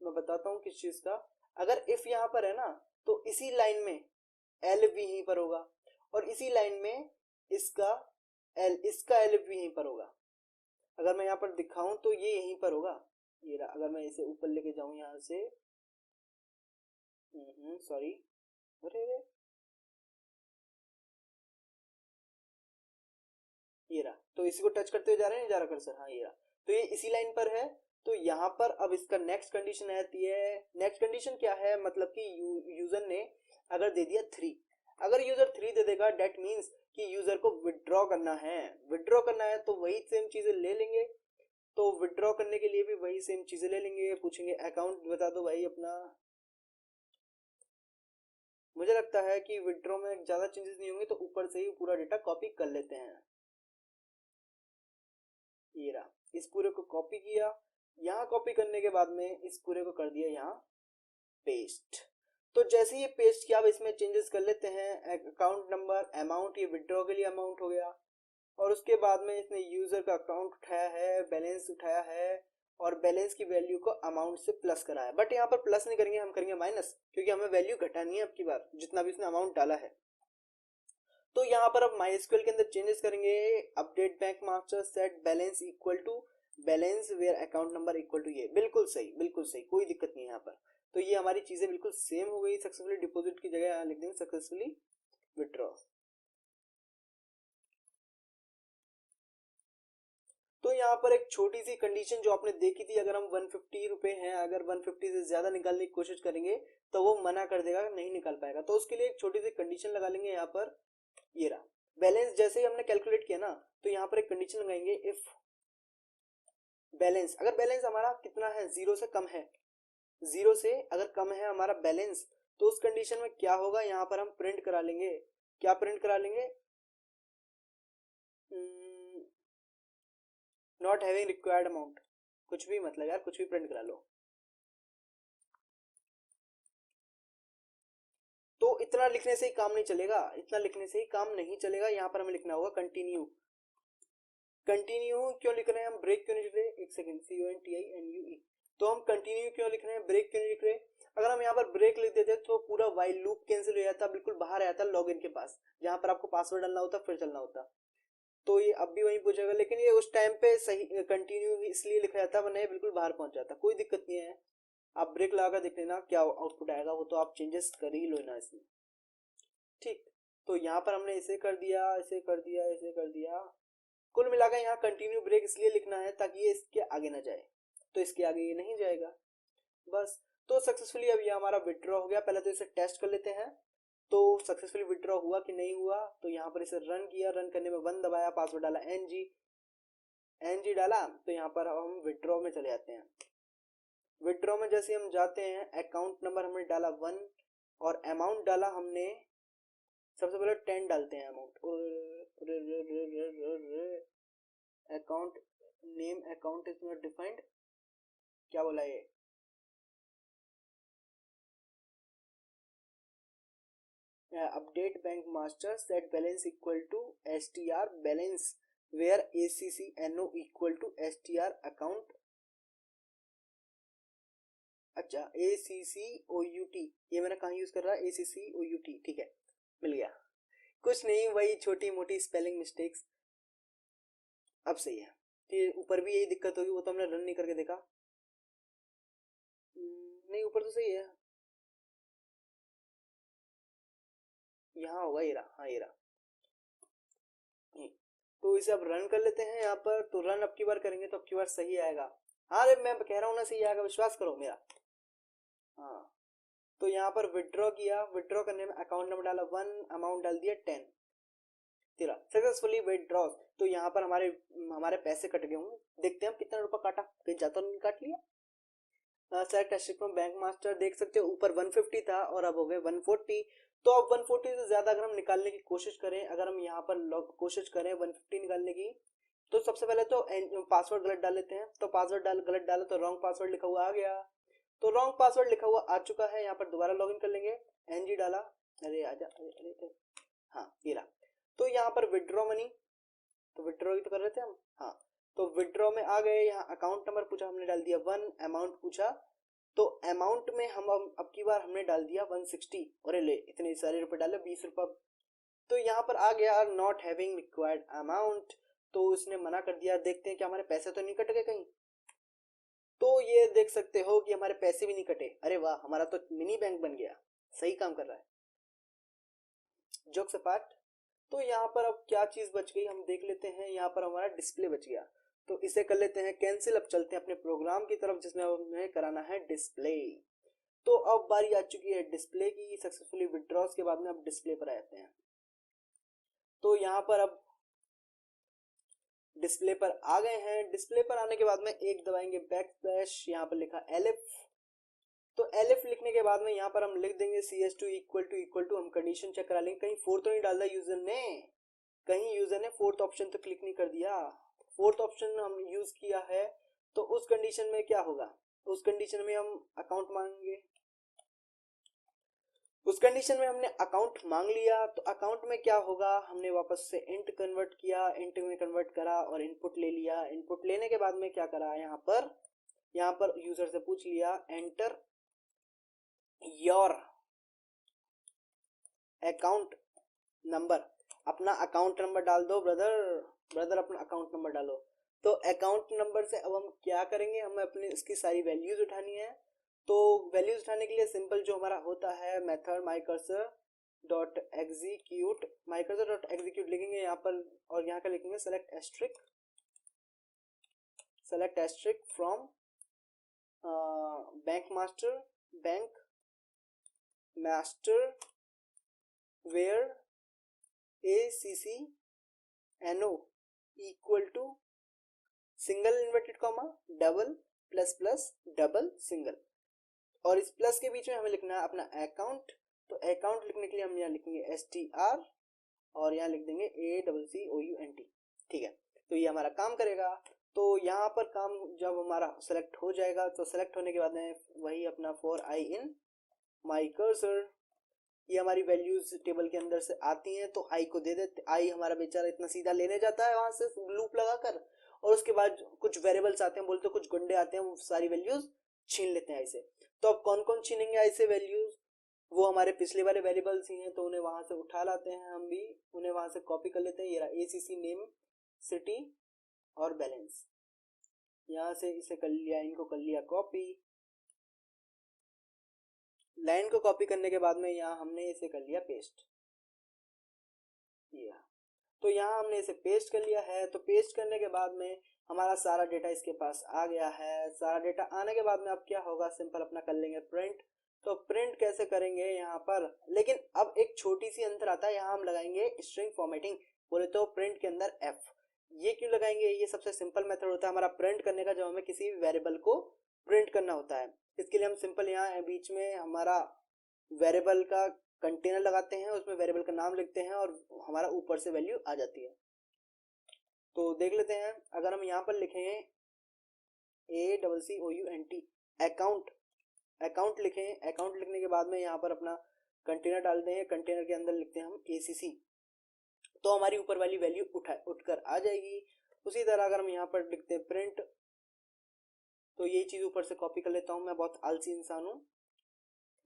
मैं बताता हूँ किस चीज का। अगर इफ यहाँ पर है ना, तो इसी लाइन में एल भी यहीं पर होगा, और इसी लाइन में इसका इसका एल भी यहीं पर होगा। अगर मैं यहाँ पर दिखाऊं तो ये यहीं पर होगा, ये रहा। अगर मैं इसे ऊपर लेके जाऊं यहाँ से, सॉरी, अरे ये रहा। तो इसी को टच करते हुए जा रहे हैं, नहीं जा रहा कर्सर, हाँ ये रहा। तो ये इसी लाइन पर है। तो यहाँ पर अब इसका नेक्स्ट कंडीशन आती है। नेक्स्ट कंडीशन क्या है, मतलब कि यूजर ने अगर दे दिया 3, अगर यूजर 3 दे देगा डेट मीन्स कि यूजर को विड्रॉ करना है। विड्रॉ करना है तो वही सेम चीजें ले लेंगे। तो विड्रॉ करने के लिए भी वही सेम चीजें ले लेंगे, पूछेंगे अकाउंट बता दो भाई अपना। मुझे लगता है कि विड्रॉ में ज्यादा चेंजेस नहीं होंगे, तो ऊपर से ही पूरा डेटा कॉपी कर लेते हैं। ये रहा, इस पूरे को कॉपी किया, यहाँ कॉपी करने के बाद में इस पूरे को कर दिया यहाँ पेस्ट। तो जैसे ये पेस्ट किया, अब इसमें चेंजेस कर लेते हैं। अकाउंट नंबर, अमाउंट, ये विड्रॉ के लिए अमाउंट हो गया, और उसके बाद में इसने यूजर का अकाउंट उठाया है, बैलेंस उठाया है, और बैलेंस की वैल्यू को अमाउंट से प्लस करा है। बट यहाँ पर प्लस नहीं करेंगे, हम करेंगे माइनस, क्योंकि हमें वैल्यू घटानी है अब की बार जितना भी इसने अमाउंट डाला है। तो यहाँ पर अब MySQL के अंदर चेंजेस करेंगे। Update bank master set balance equal to balance where account number equal to, ये बिल्कुल सही, बिल्कुल सही, कोई दिक्कत नहीं है यहाँ पर। तो ये हमारी चीजें बिल्कुल सेम हो गई। सक्सेसफुली डिपॉजिट की जगह यहाँ लिख देंगे सक्सेसफुली विड्रॉ। तो यहाँ पर एक छोटी सी कंडीशन जो आपने देखी थी, अगर हम 150 रुपए हैं, अगर 150 से ज्यादा निकालने की कोशिश करेंगे तो वो मना कर देगा, नहीं निकाल पाएगा। तो उसके लिए एक छोटी सी कंडीशन लगा लेंगे यहाँ पर। ये रहा बैलेंस, जैसे ही हमने कैलकुलेट किया ना, तो यहाँ पर एक कंडीशन लगाएंगे, इफ बैलेंस, अगर बैलेंस हमारा कितना है, 0 से कम है, 0 से अगर कम है हमारा बैलेंस, तो उस कंडीशन में क्या होगा, यहाँ पर हम प्रिंट करा लेंगे। क्या प्रिंट करा लेंगे? नॉट हैविंग रिक्वायर्ड अमाउंट, कुछ भी, मतलब यार कुछ भी प्रिंट करा लो। तो इतना लिखने से ही काम नहीं चलेगा, इतना लिखने से ही काम नहीं चलेगा। यहाँ पर हमें लिखना होगा कंटिन्यू। कंटिन्यू क्यों लिख रहे हैं हम, ब्रेक क्यों नहीं लिख रहे? एक सेकंड, CONTINUE। तो हम कंटिन्यू क्यों लिख रहे हैं, ब्रेक क्यों नहीं लिख रहे? अगर हम यहाँ पर ब्रेक लिख देते तो पूरा वाइल लूप कैंसिल हो जाता, बिल्कुल बाहर आता लॉगिन के पास, जहां पर आपको पासवर्ड डालना होता, फिर चलना होता। तो ये अब भी वहीं पूछेगा, लेकिन ये उस टाइम पे सही कंटिन्यू इसलिए लिखा जाता, वरना ये बिल्कुल बाहर पहुंच जाता। कोई दिक्कत नहीं है, आप ब्रेक लगा कर देख लेना क्या आउटपुट आएगा, वो तो आप चेंजेस कर ही लो ना इसमें। ठीक, तो यहाँ पर हमने इसे कर दिया, इसे कर दिया, इसे कर दिया। कुल मिलाकर यहाँ कंटिन्यू ब्रेक इसलिए लिखना है ताकि ये इसके आगे ना जाए, तो इसके आगे ये नहीं जाएगा बस। तो सक्सेसफुली अब ये हमारा विड्रॉ हो गया। पहले तो इसे टेस्ट कर लेते हैं, तो सक्सेसफुली विड्रॉ हुआ कि नहीं हुआ। तो यहाँ पर इसे रन किया, रन करने में 1 दबाया, पासवर्ड डाला NG डाला। तो यहाँ पर हम विड्रॉ में चले जाते हैं। विड्रॉ में जैसे हम जाते हैं, अकाउंट नंबर हमने डाला 1 और अमाउंट डाला हमने, सबसे पहले 10 डालते हैं amount. Account name, account is not defined, क्या बोला ये? Update bank master set balance equal to STR balance where ACCNO equal to STR account. अच्छा, ACCOUT, ये मैंने कहाँ यूज कर रहा है, ACCOUT, ठीक है, मिल गया। कुछ नहीं, वही छोटी मोटी स्पेलिंग मिस्टेक्स। अब सही है। फिर ऊपर भी यही दिक्कत होगी, वो तो हमने रन नहीं करके देखा। नहीं, ऊपर तो सही है, यहाँ होगा, ये रहा, हाँ ये रहा। तो इसे अब रन कर लेते हैं यहाँ पर। तो रन अब की बार करेंगे तो अब की बार सही आएगा। हाँ, अरे मैं कह रहा हूँ ना सही आएगा, विश्वास करो मेरा। हाँ, तो यहाँ पर विड्रॉ किया, विड्रॉ करने में अकाउंट नंबर डाला 1, अमाउंट डाल दिया 10, तेरा सक्सेसफुली विड्रॉ। तो यहाँ पर हमारे हमारे पैसे कट गए होंगे, देखते हैं हम कितना रुपया काटा, कहीं ज्यादा नहीं काट लिया। Select asterisk from bank master, देख सकते हो ऊपर 150 था और अब हो गए 140। तो अब 140 से ज्यादा अगर हम निकालने की कोशिश करें, अगर हम यहाँ पर कोशिश करें 150 निकालने की, तो सबसे पहले तो पासवर्ड गलत डाल लेते हैं। तो पासवर्ड गलत डाला तो रॉन्ग पासवर्ड लिखा हुआ आ गया। तो रॉन्ग पासवर्ड लिखा हुआ आ चुका है, यहाँ पर दोबारा लॉगिन कर लेंगे। NG डाला, अरे आजा, अरे हाँ ये रहा। तो यहाँ पर विड्रॉ मनी, तो विड्रॉ ही तो कर रहे थे हम, हाँ। तो विड्रॉ में आ गए, यहाँ अकाउंट नंबर पूछा, हमने डाल दिया 1, अमाउंट पूछा, तो अमाउंट में हम अब की बार हमने डाल दिया 160। अरे ले, इतने सारे रुपए डाले, 20 रुपए। तो यहाँ पर आ गया नॉट हैविंग रिक्वायर्ड अमाउंट, तो उसने मना कर दिया। देखते हैं कि हमारे पैसे तो नहीं कट गए कहीं। तो ये देख सकते हो कि हमारे पैसे भी नहीं कटे। अरे वाह, हमारा तो मिनी बैंक बन गया, सही काम कर रहा है। जोक्स अपार्ट, तो यहाँ पर अब क्या चीज बच गई हम देख लेते हैं। यहाँ पर हमारा डिस्प्ले बच गया, तो इसे कर लेते हैं कैंसिल। अब चलते हैं अपने प्रोग्राम की तरफ जिसमें हमें कराना है डिस्प्ले। तो अब बारी आ चुकी है डिस्प्ले की। सक्सेसफुली विड्रॉस के बाद में अब डिस्प्ले पर आते हैं। तो यहाँ पर अब डिस्प्ले पर आ गए हैं। डिस्प्ले पर आने के बाद में एक दबाएंगे बैक स्लैश, यहाँ पर लिखा एलिफ। तो एलिफ लिखने के बाद में यहाँ पर हम लिख देंगे CS2 इक्वल टू हम कंडीशन चेक करा लेंगे, कहीं 4 तो नहीं डाल दिया यूजर ने, कहीं यूजर ने 4th ऑप्शन तो क्लिक नहीं कर दिया। फोर्थ ऑप्शन हमने यूज किया है, तो उस कंडीशन में क्या होगा, उस कंडीशन में हम अकाउंट मांगेंगे। उस कंडीशन में हमने अकाउंट मांग लिया, तो अकाउंट में क्या होगा, हमने वापस से इंट कन्वर्ट किया, इंट में कन्वर्ट करा और इनपुट ले लिया। इनपुट लेने के बाद में क्या करा, यहाँ पर यूजर से पूछ लिया एंटर योर अकाउंट नंबर, अपना अकाउंट नंबर डाल दो ब्रदर अपना अकाउंट नंबर डालो। तो अकाउंट नंबर से अब हम क्या करेंगे, हमें अपनी इसकी सारी वैल्यूज उठानी है। तो वैल्यूज उठाने के लिए सिंपल जो हमारा होता है मेथड mycursor.execute लिखेंगे यहाँ पर, और यहाँ का लिखेंगे select asterisk from bank master where ACCNO equal to single inverted comma double plus double single, और इस प्लस के बीच में हमें लिखना है अपना अकाउंट। तो अकाउंट लिखने के लिए हम यहाँ लिखेंगे STR और यहाँ लिख देंगे ACCOUNT। ठीक है, तो ये हमारा काम करेगा। तो यहाँ पर काम जब हमारा सेलेक्ट हो जाएगा, तो सेलेक्ट होने के बाद में वही अपना for I in my cursor, ये हमारी वैल्यूज टेबल के अंदर से आती हैं, तो आई को दे देते। आई हमारा बेचारा इतना सीधा लेने जाता है वहां से लूप लगाकर, और उसके बाद कुछ वेरिएबल्स आते हैं, बोलते कुछ गुंडे आते हैं, वो सारी वैल्यूज छीन लेते हैं आई से। तो अब कौन कौन छीनेंगे आई से वैल्यूज, वो हमारे पिछले वाले वेरिएबल्स ही हैं, तो उन्हें वहां से उठा लाते हैं, हम भी उन्हें वहां से कॉपी कर लेते हैं। ये रहा ACC नेम सिटी और बैलेंस, यहाँ से इसे कर लिया, इनको कर लिया कॉपी। लाइन को कॉपी करने के बाद में यहाँ हमने इसे कर लिया पेस्ट, तो यहाँ हमने इसे पेस्ट कर लिया है। तो पेस्ट करने के बाद में हमारा सारा डेटा इसके पास आ गया है। सारा डेटा आने के बाद में अब क्या होगा, सिंपल अपना कर लेंगे प्रिंट। तो प्रिंट कैसे करेंगे यहाँ पर, लेकिन अब एक छोटी सी अंतर आता है, यहाँ हम लगाएंगे स्ट्रिंग फॉर्मेटिंग, बोले तो प्रिंट के अंदर F। ये क्यों लगाएंगे, ये सबसे सिंपल मेथड होता है हमारा प्रिंट करने का, जब हमें किसी भी वेरिएबल को प्रिंट करना होता है। इसके लिए हम सिंपल यहाँ बीच में हमारा वेरिएबल का कंटेनर लगाते हैं, उसमें वेरिएबल का नाम लिखते हैं और हमारा ऊपर से वैल्यू आ जाती है। तो देख लेते हैं, अगर हम यहाँ पर लिखेंगे ACCOUNT अकाउंट लिखें, अकाउंट लिखने के बाद में यहाँ पर अपना कंटेनर डाल देंगे, कंटेनर के अंदर लिखते हैं हम ACC, तो हमारी ऊपर वाली वैल्यू उठकर आ जाएगी। उसी तरह अगर हम यहाँ पर लिखते हैं प्रिंट, तो ये चीज ऊपर से कॉपी कर लेता हूँ, मैं बहुत आलसी इंसान हूँ,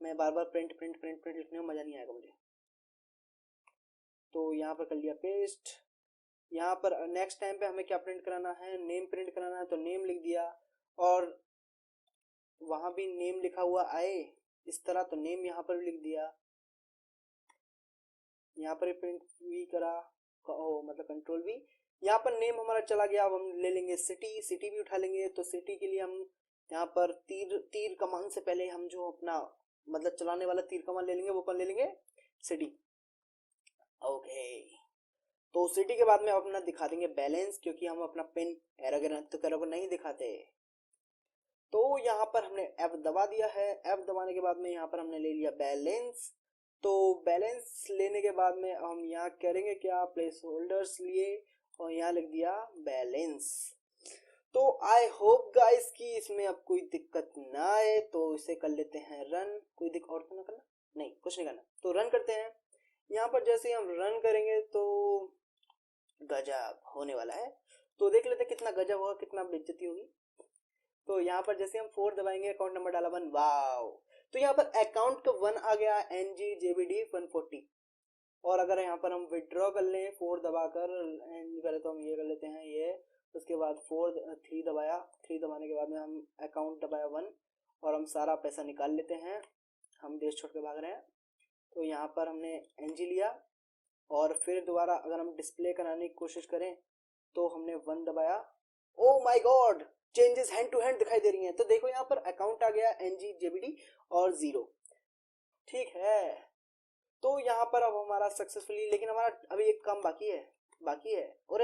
मैं बार बार प्रिंट लिखने में मजा नहीं आएगा मुझे। तो यहाँ पर कर लिया पेस्ट। यहाँ पर नेक्स्ट टाइम पे हमें क्या प्रिंट कराना है, नेम प्रिंट कराना है, तो नेम लिख दिया, और वहां भी नेम लिखा हुआ आए इस तरह, तो नेम यहाँ पर भी लिख दिया। यहाँ पर प्रिंट भी करा, मतलब कंट्रोल भी, यहाँ पर नेम हमारा चला गया। अब हम ले लेंगे सिटी भी उठा लेंगे। तो सिटी के लिए हम यहाँ पर तीर कमान से पहले हम जो अपना मतलब चलाने वाला तीर कमान ले लेंगे, वो कौन ले लेंगे, सिटी। ओके, तो सिटी के बाद में अपना दिखा देंगे बैलेंस, क्योंकि हम अपना पिन एरर को नहीं दिखाते। तो यहाँ पर हमने F दबा दिया है। F दबाने के बाद में यहाँ पर हमने ले लिया बैलेंस। तो बैलेंस लेने के बाद में हम यहाँ करेंगे क्या, प्लेस होल्डर्स लिए और यहाँ लिख दिया बैलेंस। तो आई होप गाइस कि इसमें अब कोई दिक्कत ना आए, तो इसे कर लेते हैं रन। कोई दिक्कत और तो ना करना, नहीं कुछ नहीं करना, तो रन करते हैं। यहाँ पर जैसे हम रन करेंगे तो गजब होने वाला है, तो देख लेते हैं कितना गजब होगा, कितना बेइज्जती होगी। तो यहाँ पर जैसे हम 4 दबाएंगे, अकाउंट नंबर डाला 1, वाओ, तो यहाँ पर अकाउंट का 1 आ गया, NGJBD 140। और अगर यहाँ पर हम विड्रॉ कर लें 4 दबाकर, पहले तो हम ये कर लेते हैं ये, उसके बाद 3 दबाया, 3 दबाने के बाद में हम अकाउंट दबाया 1 और हम सारा पैसा निकाल लेते हैं। हम देश छोड़ के भाग रहे हैं, तो यहाँ पर हमने NG लिया और फिर दोबारा अगर हम डिस्प्ले कराने की कोशिश करें तो हमने 1 दबाया। Oh my god, changes hand to hand दिखाई दे रही हैं। तो देखो यहाँ पर अकाउंट आ गया NGJBD और 0, ठीक है। तो यहाँ पर अब हमारा सक्सेसफुली, लेकिन हमारा अभी एक काम बाकी है और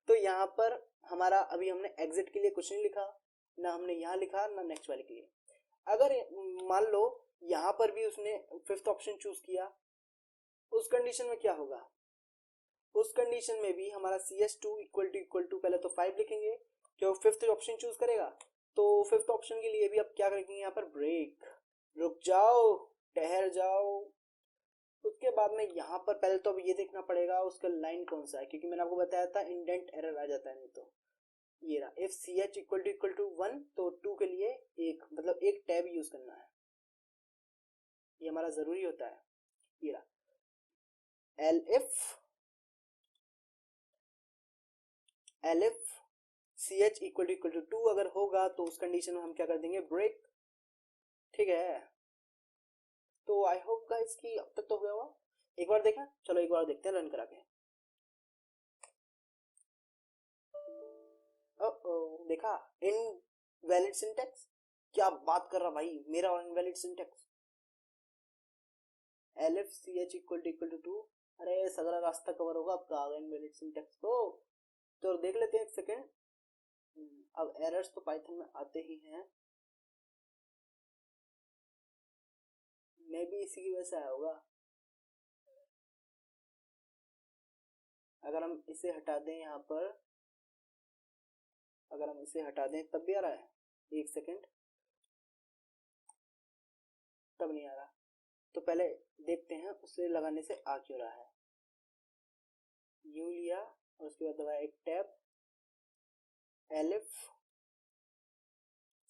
तो यहाँ पर हमारा अभी हमने एग्जिट के लिए कुछ नहीं लिखा, ना हमने यहाँ लिखा ना नेक्स्ट वाले के लिए। अगर मान लो यहाँ पर भी उसने 5th ऑप्शन चूज किया, उस कंडीशन में क्या होगा, उस कंडीशन में भी हमारा CH2 इक्वल टू पहले तो 5 लिखेंगे, क्यों फिफ्थ ऑप्शन चूज करेगा, तो फिफ्थ ऑप्शन के लिए भी अब क्या करेंगे यहाँ पर ब्रेक, रुक जाओ, ठहर जाओ। उसके बाद में यहाँ पर पहले तो अब ये देखना पड़ेगा उसका लाइन कौन सा है, क्योंकि मैंने आपको बताया था इंडेंट एरर आ जाता है नहीं तो। ये रहा इफ CH इक्वल टू 1 तो 2 के लिए एक मतलब एक टैब यूज करना है, ये हमारा जरूरी होता है। ये रहा एलिफ CH इक्वल टू 2 अगर होगा तो उस कंडीशन में हम क्या कर देंगे ब्रेक, ठीक है। तो आई होप गाइस कि अब तक तो हो गया होगा, एक बार देखें, चलो एक बार देखते हैं रन करा के। देखा इनवैलिड सिंटेक्स, क्या बात कर रहा भाई, मेरा invalid syntax elif CH equal to 2, अरे सगरा रास्ता कवर होगा आपका, आ गया इनवैलिड सिंटेक्स तो देख लेते हैं एक सेकेंड। अब एरर्स तो पाइथन में आते ही हैं, मे भी इसी की वजह से आया होगा। अगर हम इसे हटा दें यहाँ पर, अगर हम इसे हटा दें तब भी आ रहा है, एक सेकेंड, तब नहीं आ रहा, तो पहले देखते हैं उसे लगाने से आ क्यों रहा है। यूं लिया और उसके बाद दबाया एक tab, elif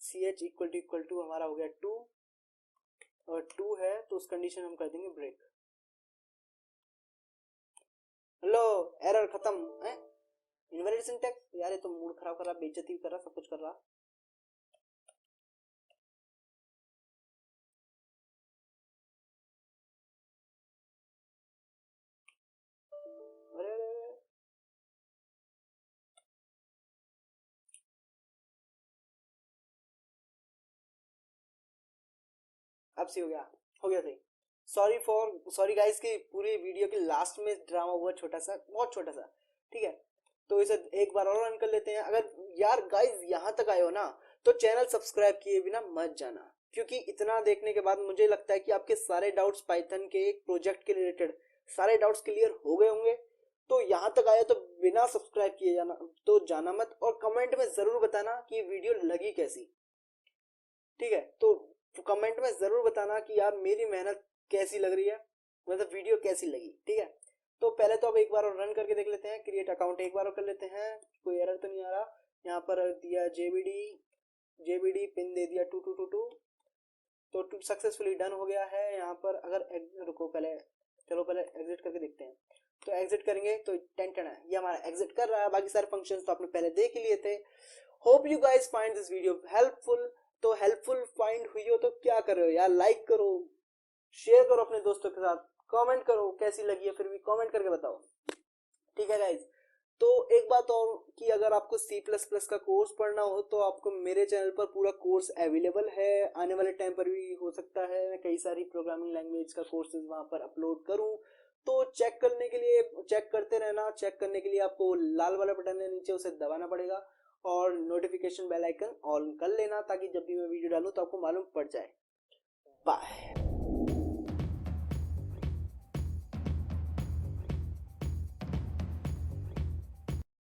CH equal to हमारा हो गया 2, और 2 है तो उस कंडीशन हम कर देंगे ब्रेक। लो एरर खत्म है, इनवैलिड सिंटैक्स, यार ये तो मूड खराब कर रहा, बेइज्जती कर रहा, सब कुछ कर रहा। अरे अब सही हो गया सही। सॉरी गाइस की पूरी वीडियो के लास्ट में ड्रामा हुआ छोटा सा, बहुत छोटा सा, ठीक है। तो इसे एक बार और रन कर लेते हैं। अगर यार गाइस यहाँ तक आए हो ना तो चैनल सब्सक्राइब किए बिना मत जाना, क्योंकि इतना देखने के बाद मुझे लगता है कि आपके सारे डाउट्स पाइथन के प्रोजेक्ट के रिलेटेड सारे डाउट्स क्लियर हो गए होंगे। तो यहाँ तक आया तो बिना सब्सक्राइब किए जाना तो जाना मत, और कमेंट में जरूर बताना कि वीडियो लगी कैसी, ठीक है। तो कमेंट में जरूर बताना कि यार मेरी मेहनत कैसी लग रही है, मतलब वीडियो कैसी लगी, ठीक है। तो पहले तो अब एक बार और रन करके देख लेते हैं, क्रिएट अकाउंट एक बार और कर लेते हैं, कोई एरर तो नहीं आ रहा। यहाँ पर दिया जेबीडी पिन दे दिया 2222, तो सक्सेसफुली डन हो गया है। यहाँ पर अगर रुको पहले, चलो पहले एग्जिट करके देखते हैं। तो एग्जिट करेंगे तो 10 है, ये हमारा एग्जिट कर रहा है, बाकी सारे फंक्शंस तो आपने पहले देख ही लिए थे। Hope you guys find this video helpful. तो हेल्पफुल फाइंड हुई हो तो क्या कर रहे हो यार, लाइक करो, शेयर करो अपने दोस्तों के साथ, कमेंट करो कैसी लगी है, फिर भी कमेंट करके बताओ, ठीक है गाइज। तो एक बात और कि अगर आपको C++ का कोर्स पढ़ना हो तो आपको मेरे चैनल पर पूरा कोर्स अवेलेबल है, आने वाले टाइम पर भी हो सकता है मैं कई सारी प्रोग्रामिंग लैंग्वेज का कोर्सेज वहां पर अपलोड करूं। तो चेक करने के लिए चेक करते रहना, चेक करने के लिए आपको लाल वाला बटन है नीचे, उसे दबाना पड़ेगा और नोटिफिकेशन बेल आइकन ऑन कर लेना, ताकि जब भी मैं वीडियो डालूं तो आपको मालूम पड़ जाए। बाय।